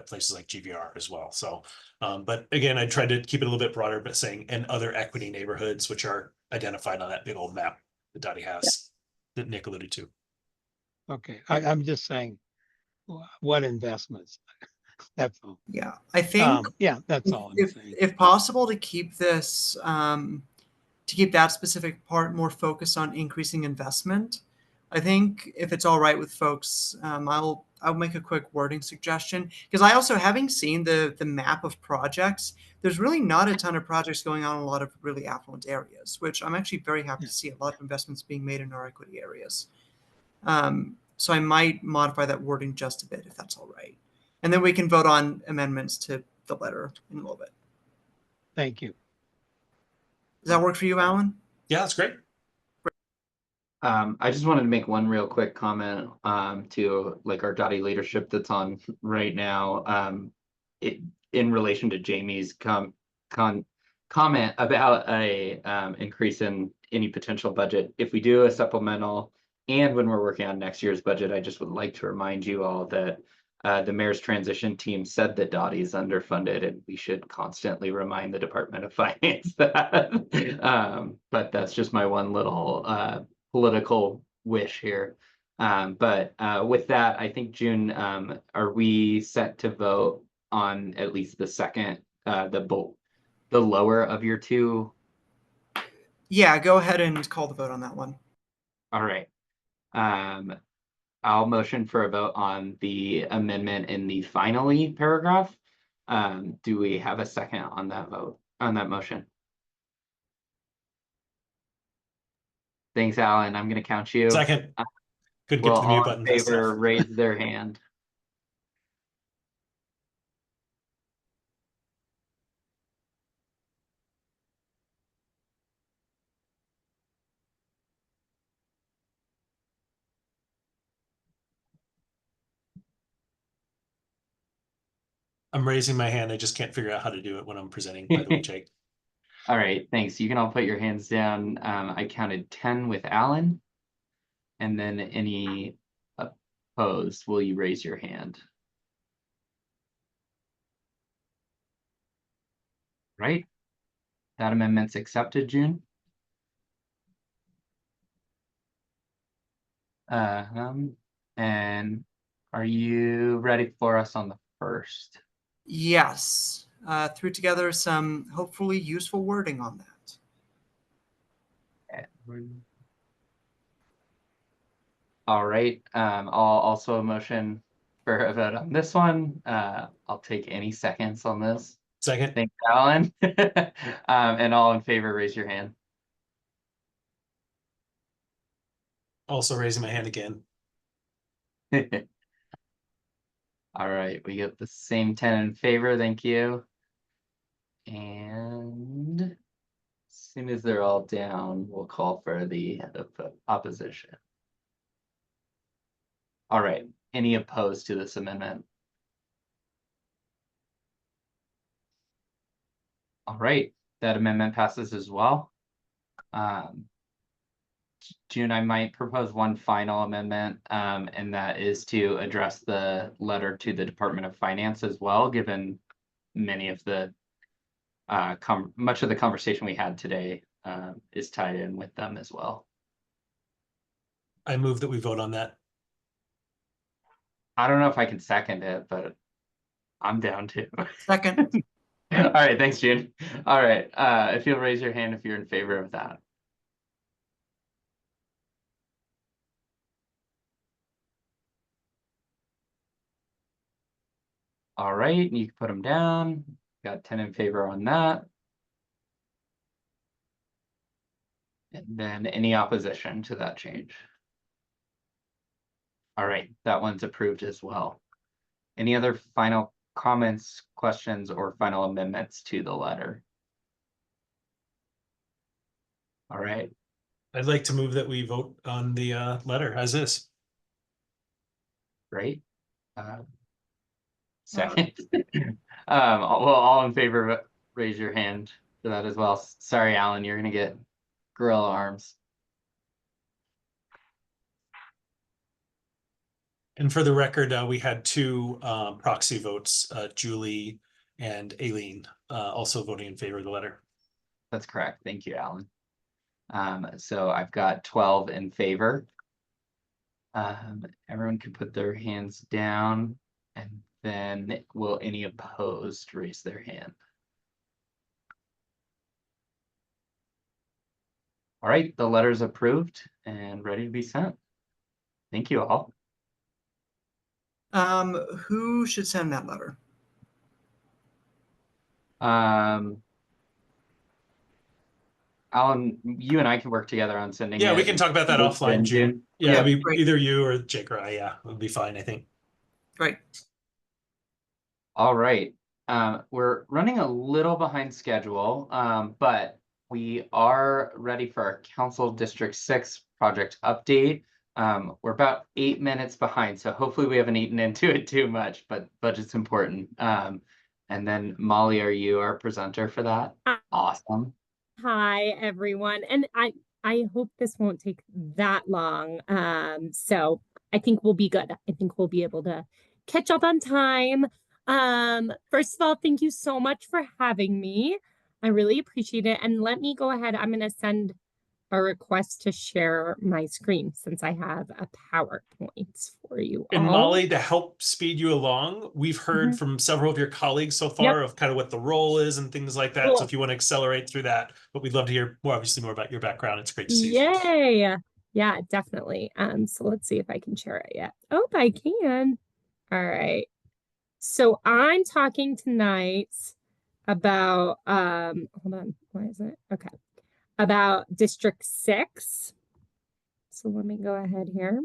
places like GVR as well. So, but again, I tried to keep it a little bit broader, but saying, and other equity neighborhoods, which are identified on that big old map that DOTI has, that Nick alluded to. Okay, I'm just saying, what investments? That's all. Yeah, I think yeah, that's all I'm saying. If possible, to keep this to keep that specific part more focused on increasing investment. I think if it's all right with folks, I'll make a quick wording suggestion, because I also, having seen the map of projects, there's really not a ton of projects going on in a lot of really affluent areas, which I'm actually very happy to see a lot of investments being made in our equity areas. So I might modify that wording just a bit, if that's all right. And then we can vote on amendments to the letter in a little bit. Thank you. Does that work for you, Alan? Yeah, that's great. I just wanted to make one real quick comment to like our DOTI leadership that's on right now. In relation to Jamie's comment about a increase in any potential budget. If we do a supplemental and when we're working on next year's budget, I just would like to remind you all that the mayor's transition team said that DOTI is underfunded, and we should constantly remind the Department of Finance that. But that's just my one little political wish here. But with that, I think, June, are we set to vote on at least the second, the lower of your two? Yeah, go ahead and call the vote on that one. All right. I'll motion for a vote on the amendment in the finally paragraph. Do we have a second on that vote, on that motion? Thanks, Alan. I'm going to count you. Second. Couldn't get Will to the mute all button in fast favor enough. raise their hand? I'm raising my hand. I just can't figure out how to do it when I'm presenting, by the way, Jake. All right, thanks. You can all put your hands down. I counted 10 with Alan. And then any opposed, will you raise your hand? Right. That amendment's accepted, June. And are you ready for us on the first? Yes. Threw together some hopefully useful wording on that. All right. I'll also motion for a vote on this one. I'll take any seconds on this. Second. Thanks, Alan. And all in favor, raise your hand. Also raising my hand again. All right, we get the same 10 in favor. Thank you. And as soon as they're all down, we'll call for the opposition. All right, any opposed to this amendment? All right, that amendment passes as well. June, I might propose one final amendment, and that is to address the letter to the Department of Finance as well, given many of the much of the conversation we had today is tied in with them as well. I move that we vote on that. I don't know if I can second it, but I'm down to. Second. All right, thanks, June. All right, if you'll raise your hand if you're in favor of that. All right, you can put them down. Got 10 in favor on that. And then any opposition to that change? All right, that one's approved as well. Any other final comments, questions, or final amendments to the letter? All right. I'd like to move that we vote on the letter as is. Great. Second. Well, all in favor, raise your hand for that as well. Sorry, Alan, you're gonna get gorilla arms. And for the record, we had two proxy votes, Julie and Aileen, also voting in favor of the letter. That's correct. Thank you, Alan. So I've got 12 in favor. Everyone can put their hands down, and then will any opposed raise their hand? All right, the letter's approved and ready to be sent. Thank you all. Who should send that letter? Alan, you and I can work together on sending Yeah, it. we can talk about that We'll offline, send June. you. Yeah, Yeah. either you or Jake or I, yeah, it would be fine, I think. Great. All right. We're running a little behind schedule, but we are ready for our Council District 6 project update. We're about 8 minutes behind, so hopefully we haven't eaten into it too much, but budget's important. And then Molly, are you our presenter for that? Awesome. Hi, everyone. And I hope this won't take that long. So I think we'll be good. I think we'll be able to catch up on time. First of all, thank you so much for having me. I really appreciate it. And let me go ahead. I'm going to send a request to share my screen since I have a PowerPoint for you And all. Molly, to help speed you along, we've heard from several of your colleagues so far of kind of what the role is and things like that. Cool. So if you want to accelerate through that, but we'd love to hear more, obviously more about your background. It's great to see you. Yay. Yeah, definitely. So let's see if I can share it yet. Oh, I can. All right. So I'm talking tonight about hold on, why is it? Okay. About District 6. So let me go ahead here.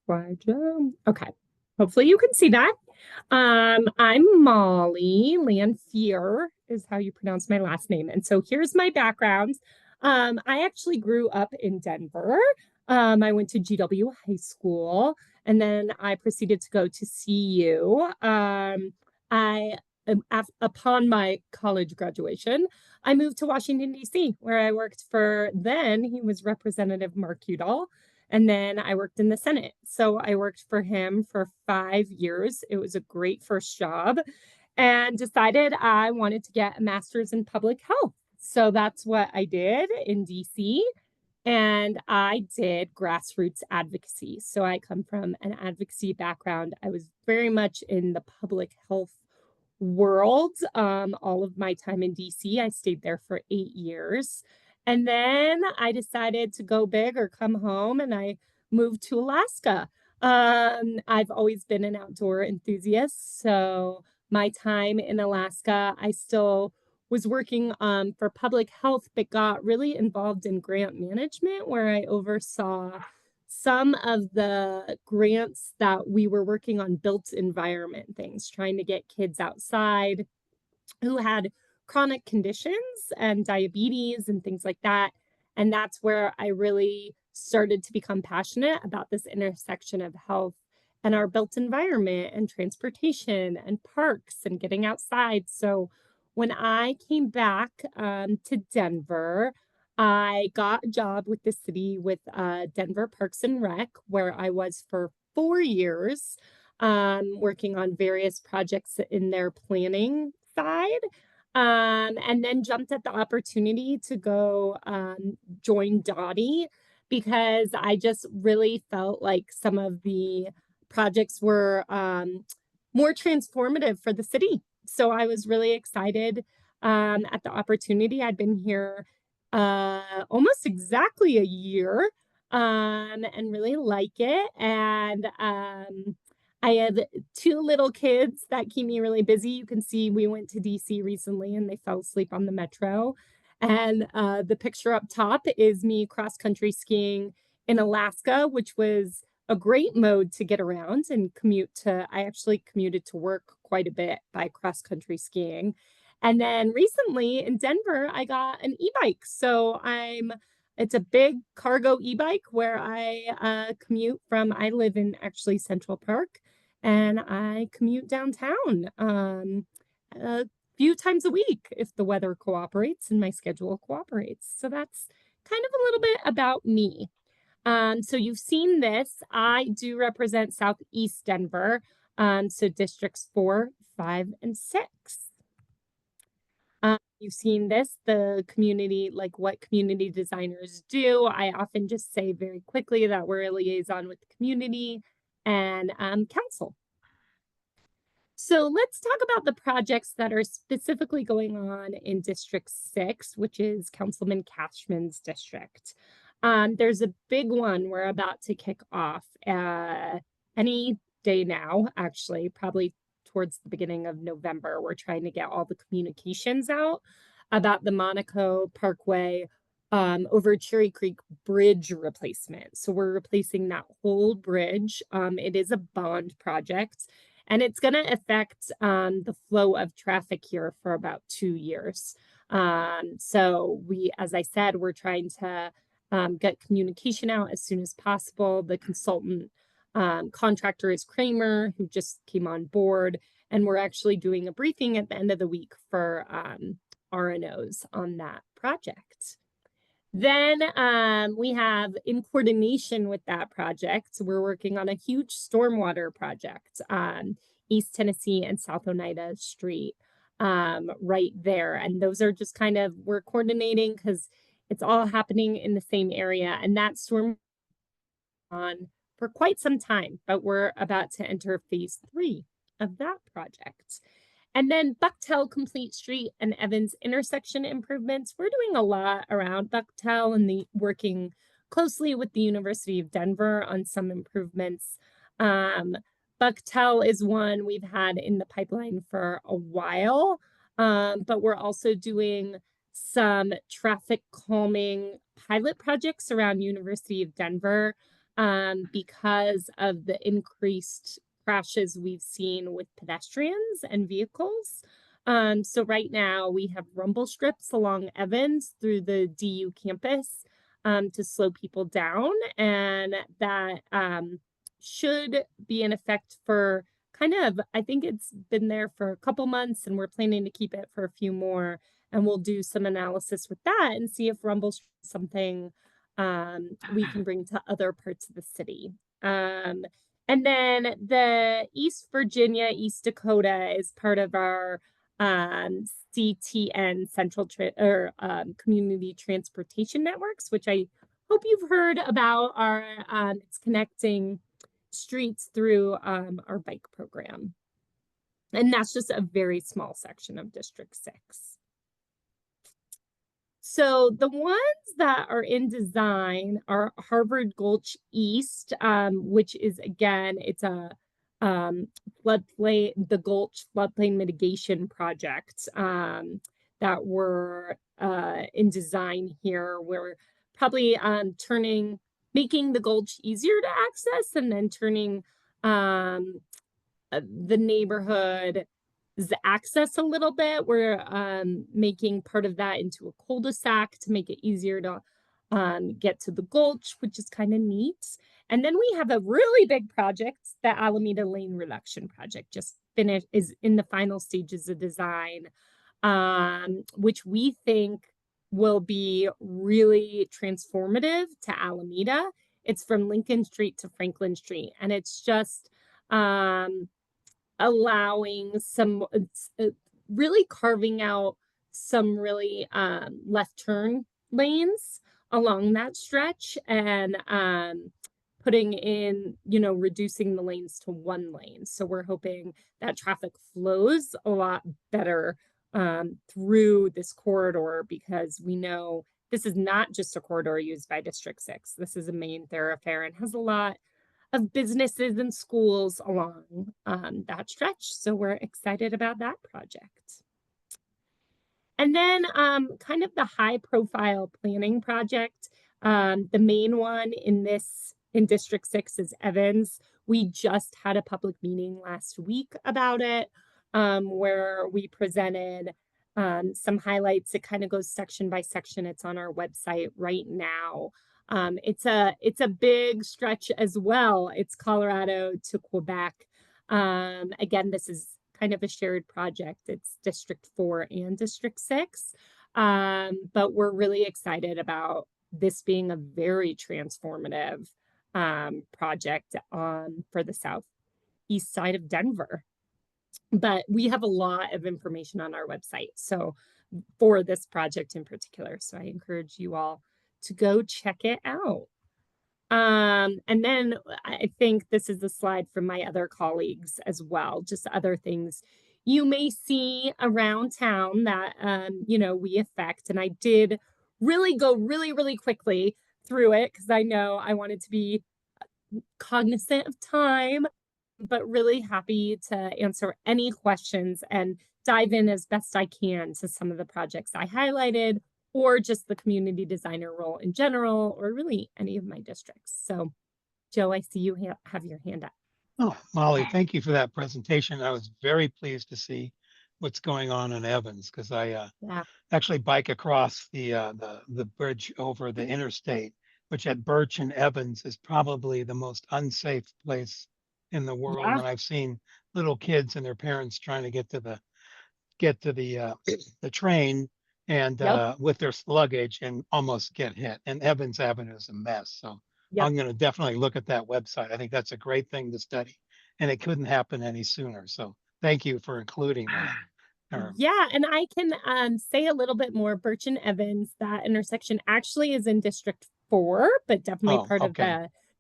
Okay. Hopefully you can see that. I'm Molly Lanfear is how you pronounce my last name. And so here's my background. I actually grew up in Denver. I went to GW High School, and then I proceeded to go to CU. Upon my college graduation, I moved to Washington, D.C., where I worked for, then he was Representative Mark Udall, and then I worked in the Senate. So I worked for him for 5 years. It was a great first job, and decided I wanted to get a master's in public health. So that's what I did in D.C., and I did grassroots advocacy. So I come from an advocacy background. I was very much in the public health world. All of my time in DC, I stayed there for 8 years. And then I decided to go big or come home, and I moved to Alaska. I've always been an outdoor enthusiast. So my time in Alaska, I still was working for public health, but got really involved in grant management, where I oversaw some of the grants that we were working on built environment things, trying to get kids outside who had chronic conditions and diabetes and things like that. And that's where I really started to become passionate about this intersection of health and our built environment and transportation and parks and getting outside. So when I came back to Denver, I got a job with the city with Denver Parks and Rec, where I was for 4 years, working on various projects in their planning side. And then jumped at the opportunity to go join DOTI, because I just really felt like some of the projects were more transformative for the city. So I was really excited at the opportunity. I'd been here almost exactly a year and really like it. And I have 2 little kids that keep me really busy. You can see we went to DC recently and they fell asleep on the metro. And the picture up top is me cross country skiing in Alaska, which was a great mode to get around and commute to. I actually commuted to work quite a bit by cross country skiing. And then recently in Denver, I got an e-bike. So it's a big cargo e-bike where I commute from. I live in actually Central Park and I commute downtown a few times a week if the weather cooperates and my schedule cooperates. So that's kind of a little bit about me. So you've seen this. I do represent Southeast Denver, so districts 4, 5, and 6. You've seen this, the community, like what community designers do. I often just say very quickly that we're a liaison with the community and council. So let's talk about the projects that are specifically going on in District 6, which is Councilman Cashman's district. There's a big one we're about to kick off any day now, actually, probably towards the beginning of November. We're trying to get all the communications out about the Monaco Parkway over Cherry Creek bridge replacement. So we're replacing that whole bridge. It is a bond project. And it's going to affect the flow of traffic here for about 2 years. So as I said, we're trying to get communication out as soon as possible. The consultant contractor is Kramer, who just came on board. And we're actually doing a briefing at the end of the week for RNOs on that project. Then we have, in coordination with that project, we're working on a huge stormwater project on East Tennessee and South Oneida Street right there. And those are just kind of, we're coordinating because it's all happening in the same area. And that storm on for quite some time, but we're about to enter phase 3 of that project. And then Bucktail Complete Street and Evans intersection improvements. We're doing a lot around Bucktail and working closely with the University of Denver on some improvements. Bucktail is one we've had in the pipeline for a while, but we're also doing some traffic calming pilot projects around University of Denver because of the increased crashes we've seen with pedestrians and vehicles. So right now we have rumble strips along Evans through the DU campus to slow people down. And that should be in effect for I think it's been there for a couple months and we're planning to keep it for a few more. And we'll do some analysis with that and see if rumble strips is something we can bring to other parts of the city. And then the East Virginia, East Dakota is part of our CTN Central Community Transportation Networks, which I hope you've heard about. It's connecting streets through our bike program. And that's just a very small section of District 6. So the ones that are in design are Harvard Gulch East, which is, again, it's a the Gulch floodplain mitigation project that we're in design here. We're probably making the Gulch easier to access and then turning the neighborhood access a little bit. We're making part of that into a cul-de-sac to make it easier to get to the Gulch, which is kind of neat. And then we have a really big project, the Alameda Lane Reduction Project, just finished, is in the final stages of design, which we think will be really transformative to Alameda. It's from Lincoln Street to Franklin Street, and it's just allowing some really carving out some really left turn lanes along that stretch and putting in, reducing the lanes to 1 lane. So we're hoping that traffic flows a lot better through this corridor, because we know this is not just a corridor used by District 6. This is a main thoroughfare and has a lot of businesses and schools along that stretch. So we're excited about that project. And then kind of the high profile planning project, the main one in District 6 is Evans. We just had a public meeting last week about it, where we presented some highlights. It kind of goes section by section. It's on our website right now. It's a big stretch as well. It's Colorado to Quebec. Again, this is kind of a shared project. It's District 4 and District 6. But we're really excited about this being a very transformative project for the southeast side of Denver. But we have a lot of information on our website, so for this project in particular. So I encourage you all to go check it out. And then I think this is a slide from my other colleagues as well, just other things you may see around town that, we affect. And I did really go really quickly through it because I know I wanted to be cognizant of time, but really happy to answer any questions and dive in as best I can to some of the projects I highlighted, or just the community designer role in general, or really any of my districts. So, Joe, I see you have your hand up. Oh, Molly, thank you for that presentation. I was very pleased to see what's going on in Evans because I actually bike across the bridge over the interstate, which at Birch and Evans is probably the most unsafe place in the world. Yeah. And I've seen little kids and their parents trying to get to the train and with their luggage and almost get hit. And Evans Avenue is a mess. So I'm going to definitely look at that website. I think that's a great thing to study, and it couldn't happen any sooner. So thank you for including that. Yeah, and I can say a little bit more. Birch and Evans, that intersection actually is in District 4, but definitely part of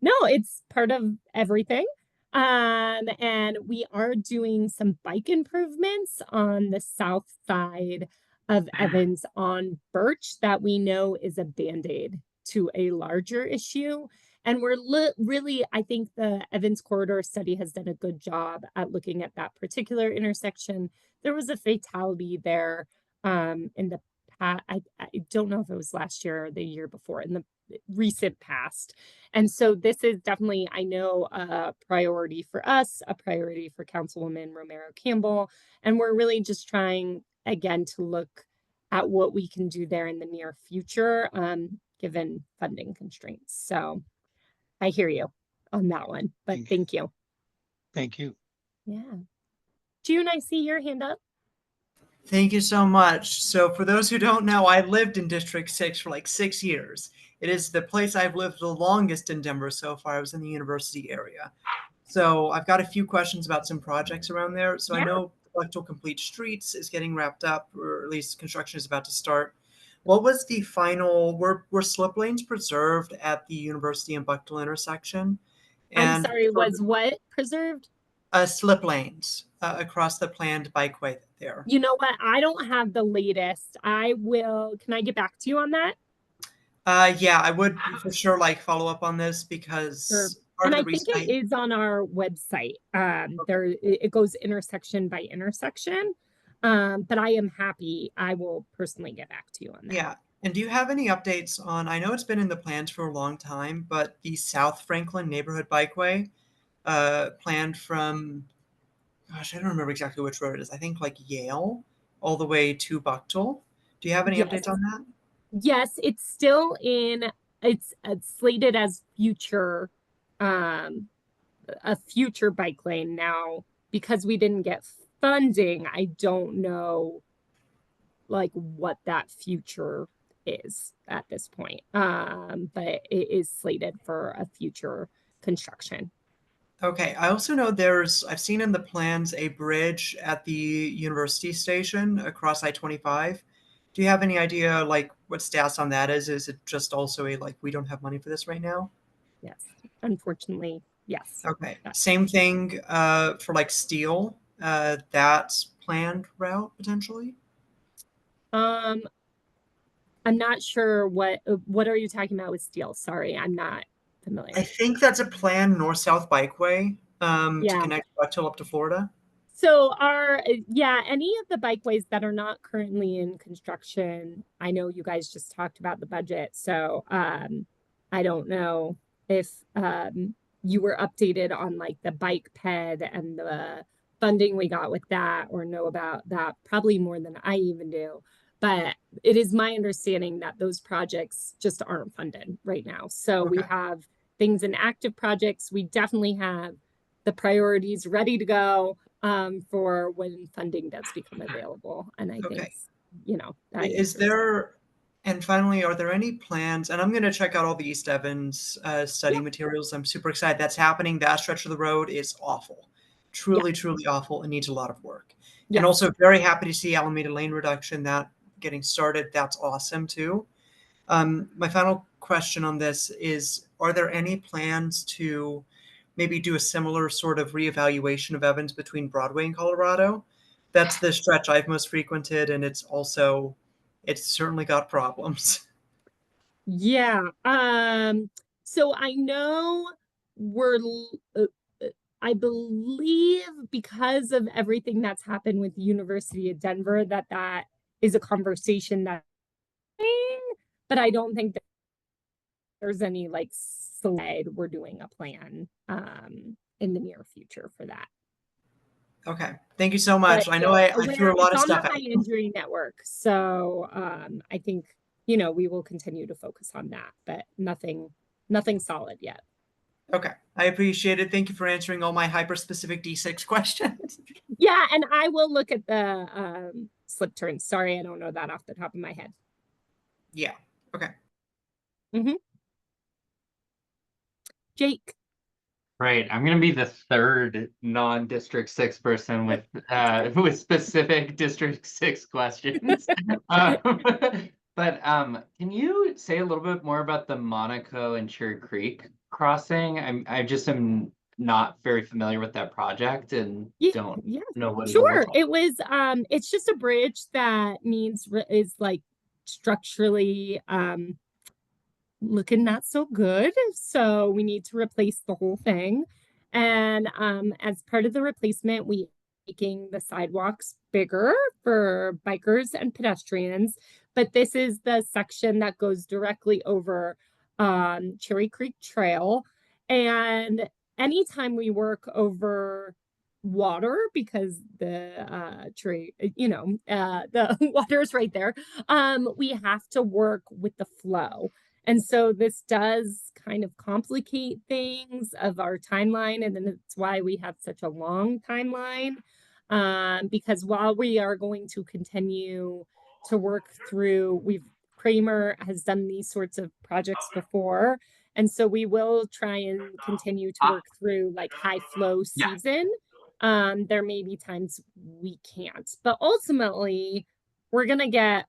it's part of everything. And we are doing some bike improvements on the south side of Evans on Birch that we know is a Band-Aid to a larger issue. And we're really, I think the Evans Corridor Study has done a good job at looking at that particular intersection. There was a fatality there in the past. I don't know if it was last year or the year before, in the recent past. And so this is definitely, I know, a priority for us, a priority for Councilwoman Romero Campbell. And we're really just trying, again, to look at what we can do there in the near future, given funding constraints. So I hear you on that one, but thank you. Thank you. Yeah. June, I see your hand up. Thank you so much. So for those who don't know, I lived in District 6 for like 6 years. It is the place I've lived the longest in Denver so far. I was in the university area. So I've got a few questions about some projects around there. So I know Bucktown Complete Streets is getting wrapped up, or at least construction is about to start. What was the final, were slip lanes preserved at the university and Bucktown intersection? I'm sorry, was what preserved? Slip lanes across the planned bikeway there. You know what? I don't have the latest. Can I get back to you on that? Yeah, I would for sure follow up on this because and I think it is on our website. It goes intersection by intersection. But I am happy. I will personally get back to you on that. Yeah. And do you have any updates on, I know it's been in the plans for a long time, but the South Franklin Neighborhood Bikeway planned from, gosh, I don't remember exactly which road it is. I think Yale all the way to Bucktown. Do you have any updates on that? Yes, it's still it's slated as a future bike lane now. Because we didn't get funding, I don't know what that future is at this point. But it is slated for a future construction. Okay. I also know I've seen in the plans a bridge at the university station across I-25. Do you have any idea what status on that is? Is it just also we don't have money for this right now? Yes, unfortunately, yes. Okay. Same thing for steel. That's planned route potentially. I'm not sure what are you talking about with steel? Sorry, I'm not familiar. I think that's a planned north-south bikeway to Yeah. connect Butchill up to Florida. So yeah, any of the bikeways that are not currently in construction, I know you guys just talked about the budget, so I don't know if you were updated on like the bike ped and the funding we got with that, or know about that probably more than I even do. But it is my understanding that those projects just aren't funded right now. So we have things in active projects. We definitely have the priorities ready to go for when funding does become available. And I think, you know, that Is answers there, and finally, are there any plans? And I'm going to check out all the East Evans study materials. I'm super excited that's happening. That stretch of the road is awful, truly, truly awful. It needs a lot of work. And Yes. also very happy to see Alameda Lane reduction, that getting started. That's awesome too. My final question on this is, are there any plans to maybe do a similar sort of reevaluation of Evans between Broadway and Colorado? That's the stretch I've most frequented, and it's certainly got problems. Yeah. So I know I believe because of everything that's happened with the University of Denver, that is a conversation but I don't think that there's any like slide. We're doing a plan in the near future for that. Okay. Thank you so But much. I know I threw a lot it's of on stuff the at high you. injury network. So I think, you know, we will continue to focus on that, but nothing solid yet. Okay. I appreciate it. Thank you for answering all my hyper-specific D6 questions. Yeah, and I will look at the slip turns. Sorry, I don't know that off the top of my head. Yeah. Okay. Jake. Right. I'm gonna be the third non-District 6 person with specific District 6 questions. Can you say a little bit more about the Monaco and Cherry Creek crossing? I just am not very familiar with that project and don't know what it looks Sure. like. It was it's just a bridge that is like structurally looking not so good. So we need to replace the whole thing. And as part of the replacement, we making the sidewalks bigger for bikers and pedestrians. But this is the section that goes directly over Cherry Creek Trail. And anytime we work over water, because the tree, you know, the water is right there, we have to work with the flow. And so this does kind of complicate things of our timeline. And then it's why we have such a long timeline. Because while we are going to continue to work through, Kramer has done these sorts of projects before. And so we will try and continue to work through like high flow season. There may be times we can't, but ultimately we're going to get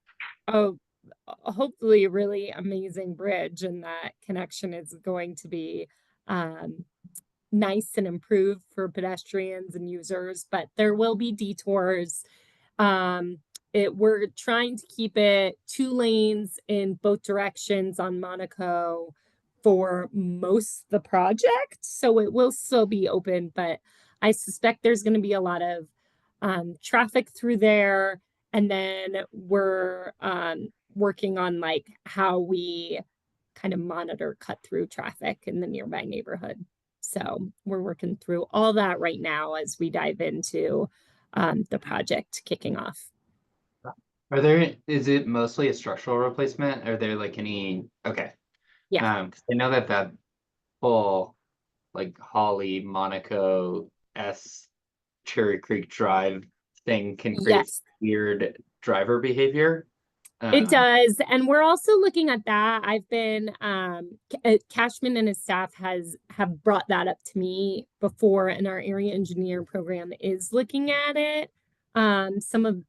hopefully a really amazing bridge, and that connection is going to be nice and improved for pedestrians and users, but there will be detours. We're trying to keep it 2 lanes in both directions on Monaco for most of the project, so it will still be open, but I suspect there's going to be a lot of traffic through there. And then we're working on like how we kind of monitor cut through traffic in the nearby neighborhood. So we're working through all that right now as we dive into the project kicking off. Is it mostly a structural replacement? Are there like any, okay. Yeah. 'Cause I know that whole like Holly, Monaco, Cherry Creek Drive thing can create weird driver behavior. It does. And we're also looking at that. I've been Cashman and his staff have brought that up to me before, and our area engineer program is looking at it. Some of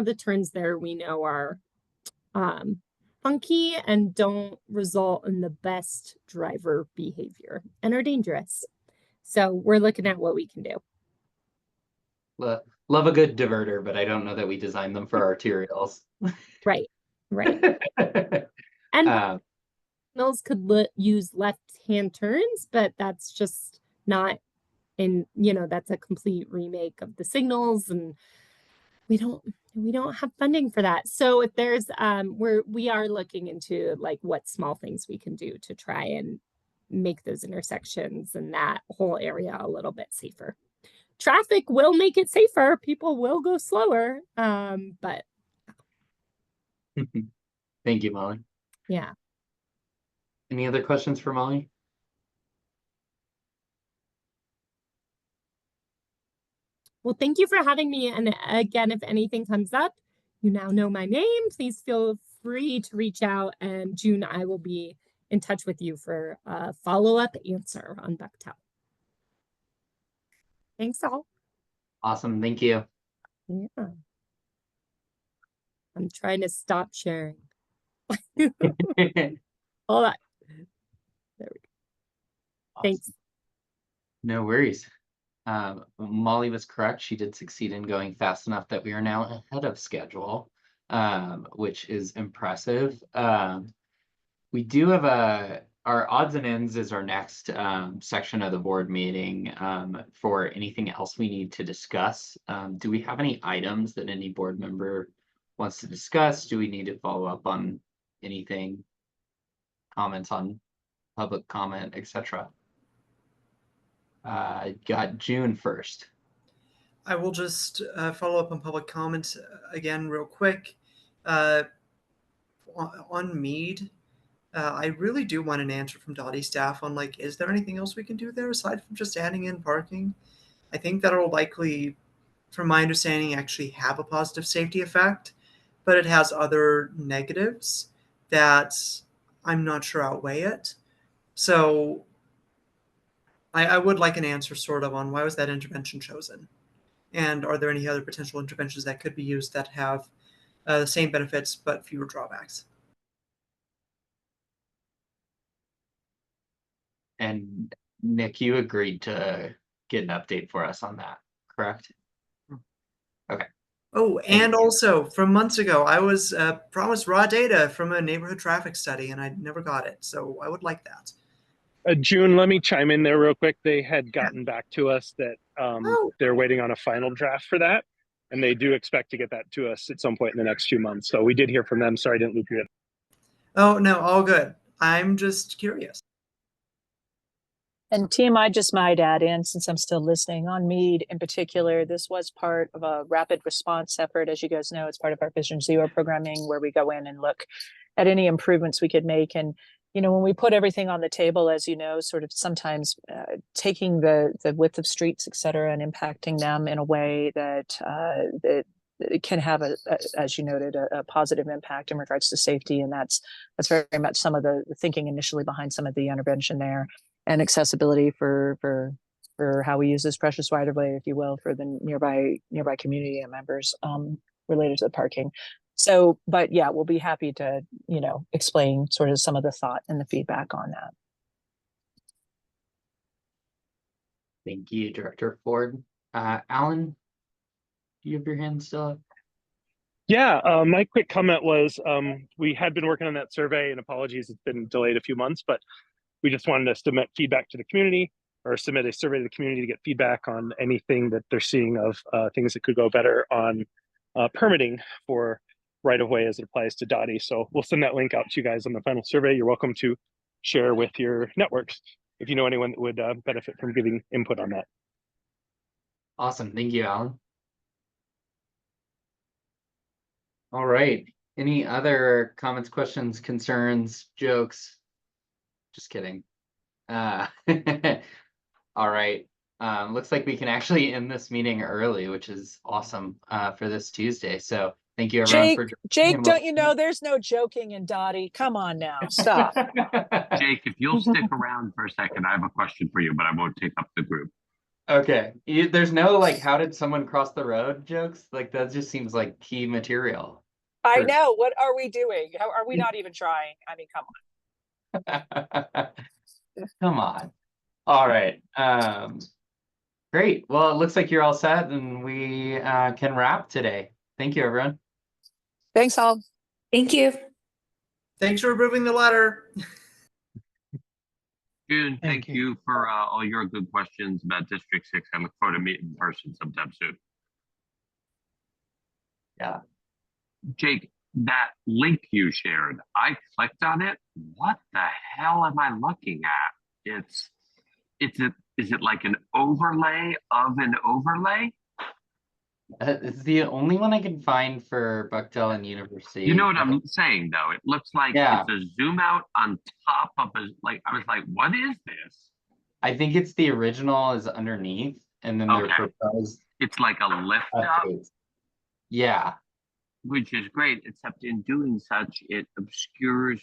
the turns there we know are funky and don't result in the best driver behavior and are dangerous. So we're looking at what we can do. Love a good diverter, but I don't know that we designed them for arterials. Right. And signals could use left-hand turns, but that's just not in, that's a complete remake of the signals, and we don't have funding for that. So if there's we are looking into like what small things we can do to try and make those intersections and that whole area a little bit safer. Traffic will make it safer. People will go slower. But Thank you, Molly. yeah. Any other questions for Molly? Well, thank you for having me. And again, if anything comes up, you now know my name. Please feel free to reach out. And June, I will be in touch with you for a follow-up answer on Bechtel. Thanks all. Awesome. Thank you. Yeah. I'm trying to stop sharing. Hold on. There we go. Thanks. No worries. Molly was correct. She did succeed in going fast enough that we are now ahead of schedule, which is impressive. We do have our odds and ends is our next section of the board meeting for anything else we need to discuss. Do we have any items that any board member wants to discuss? Do we need to follow up on anything? Comments on public comment, etc. Got June 1st. I will just follow up on public comments again real quick. On Mead, I really do want an answer from DOTI staff on like, is there anything else we can do there aside from just adding in parking? I think that'll likely, from my understanding, actually have a positive safety effect, but it has other negatives that I'm not sure outweigh it. So I would like an answer sort of on why was that intervention chosen? And are there any other potential interventions that could be used that have the same benefits but fewer drawbacks? And Nick, you agreed to get an update for us on that, correct? Okay. Oh, and also from months ago, I was promised raw data from a neighborhood traffic study and I never got it. So I would like that. June, let me chime in there real quick. They had gotten back to us that they're waiting on a final draft for that. And they do expect to get that to us at some point in the next few months. So we did hear from them. Sorry, I didn't loop you in. Oh, no, all good. I'm just curious. And team, I just might add in, since I'm still listening, on Mead in particular, this was part of a rapid response effort. As you guys know, it's part of our Vision Zero programming where we go in and look at any improvements we could make. And, when we put everything on the table, as you know, sort of sometimes taking the width of streets, et cetera, and impacting them in a way that it can have as you noted, a positive impact in regards to safety. And that's very much some of the thinking initially behind some of the intervention there. And accessibility for how we use this precious right of way, if you will, for the nearby community and members related to the parking. So, but yeah, we'll be happy to, explain sort of some of the thought and the feedback on that. Thank you, Director Ford. Alan, do you have your hand still up? Yeah, my quick comment was we had been working on that survey, and apologies, it's been delayed a few months, but we just wanted to submit feedback to the community or submit a survey to the community to get feedback on anything that they're seeing of things that could go better on permitting for right-of-way as it applies to DOTI. So we'll send that link out to you guys on the final survey. You're welcome to share with your networks if you know anyone that would benefit from giving input on that. Awesome. Thank you, Alan. All right. Any other comments, questions, concerns, jokes? Just kidding. All right. Looks like we can actually end this meeting early, which is awesome for this Tuesday. So thank you everyone for Jake, don't you know there's no joking in DOTI? Come on now, stop. Jake, if you'll stick around for a second, I have a question for you, but I won't take up the group. Okay. There's no like, how did someone cross the road jokes? Like that just seems like key material. I know. What are we doing? How are we not even trying? I mean, come on. Come on. All right. Great. Well, it looks like you're all set and we can wrap today. Thank you, everyone. Thanks all. Thank you. Thanks for approving the letter. June, Thank thank you for all your good questions about District 6. I look forward to meeting in person sometime soon. Yeah. Jake, that link you shared, I clicked on it. What the hell am I looking at? Is it like an overlay of an overlay? It's the only one I can find for Buckdell and University. You know what I'm saying, though? It looks like Yeah. it's a zoom out on top of a, like, I was like, what is this? I think it's the original is underneath, and then their Okay. proposed It's like a lift up, updates. Yeah. which is great, except in doing such, it obscures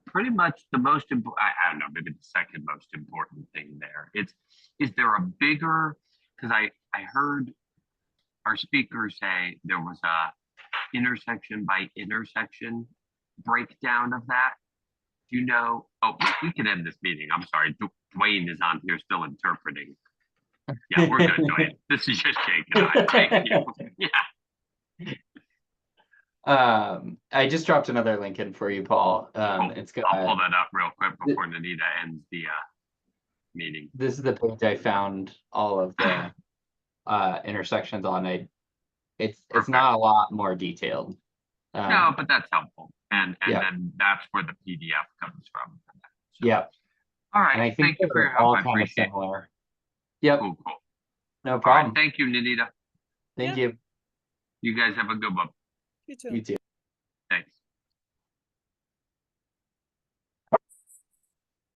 pretty much the most important, I don't know, maybe the second most important thing there. Is there a bigger, because I heard our speaker say there was a intersection by intersection breakdown of that. Do you know? Oh, we can end this meeting. I'm sorry. Dwayne is on here still interpreting. Yeah, we're good, Dwayne. This is just Jake and I. Thank you. Yeah. I just dropped another link in for you, Paul. It's got. I'll pull that up real quick before Nanita ends the meeting. This is the page I found all of the intersections on. It's not a lot more detailed. No, but that's helpful. And yeah. then that's where the PDF comes from. So. Yeah. All right. And I think thank you for your they're all help. I kind of appreciate it. similar. Yep. Cool. No All right, problem. thank you, Nanita. Thank you. You guys have a good one. You too. You too.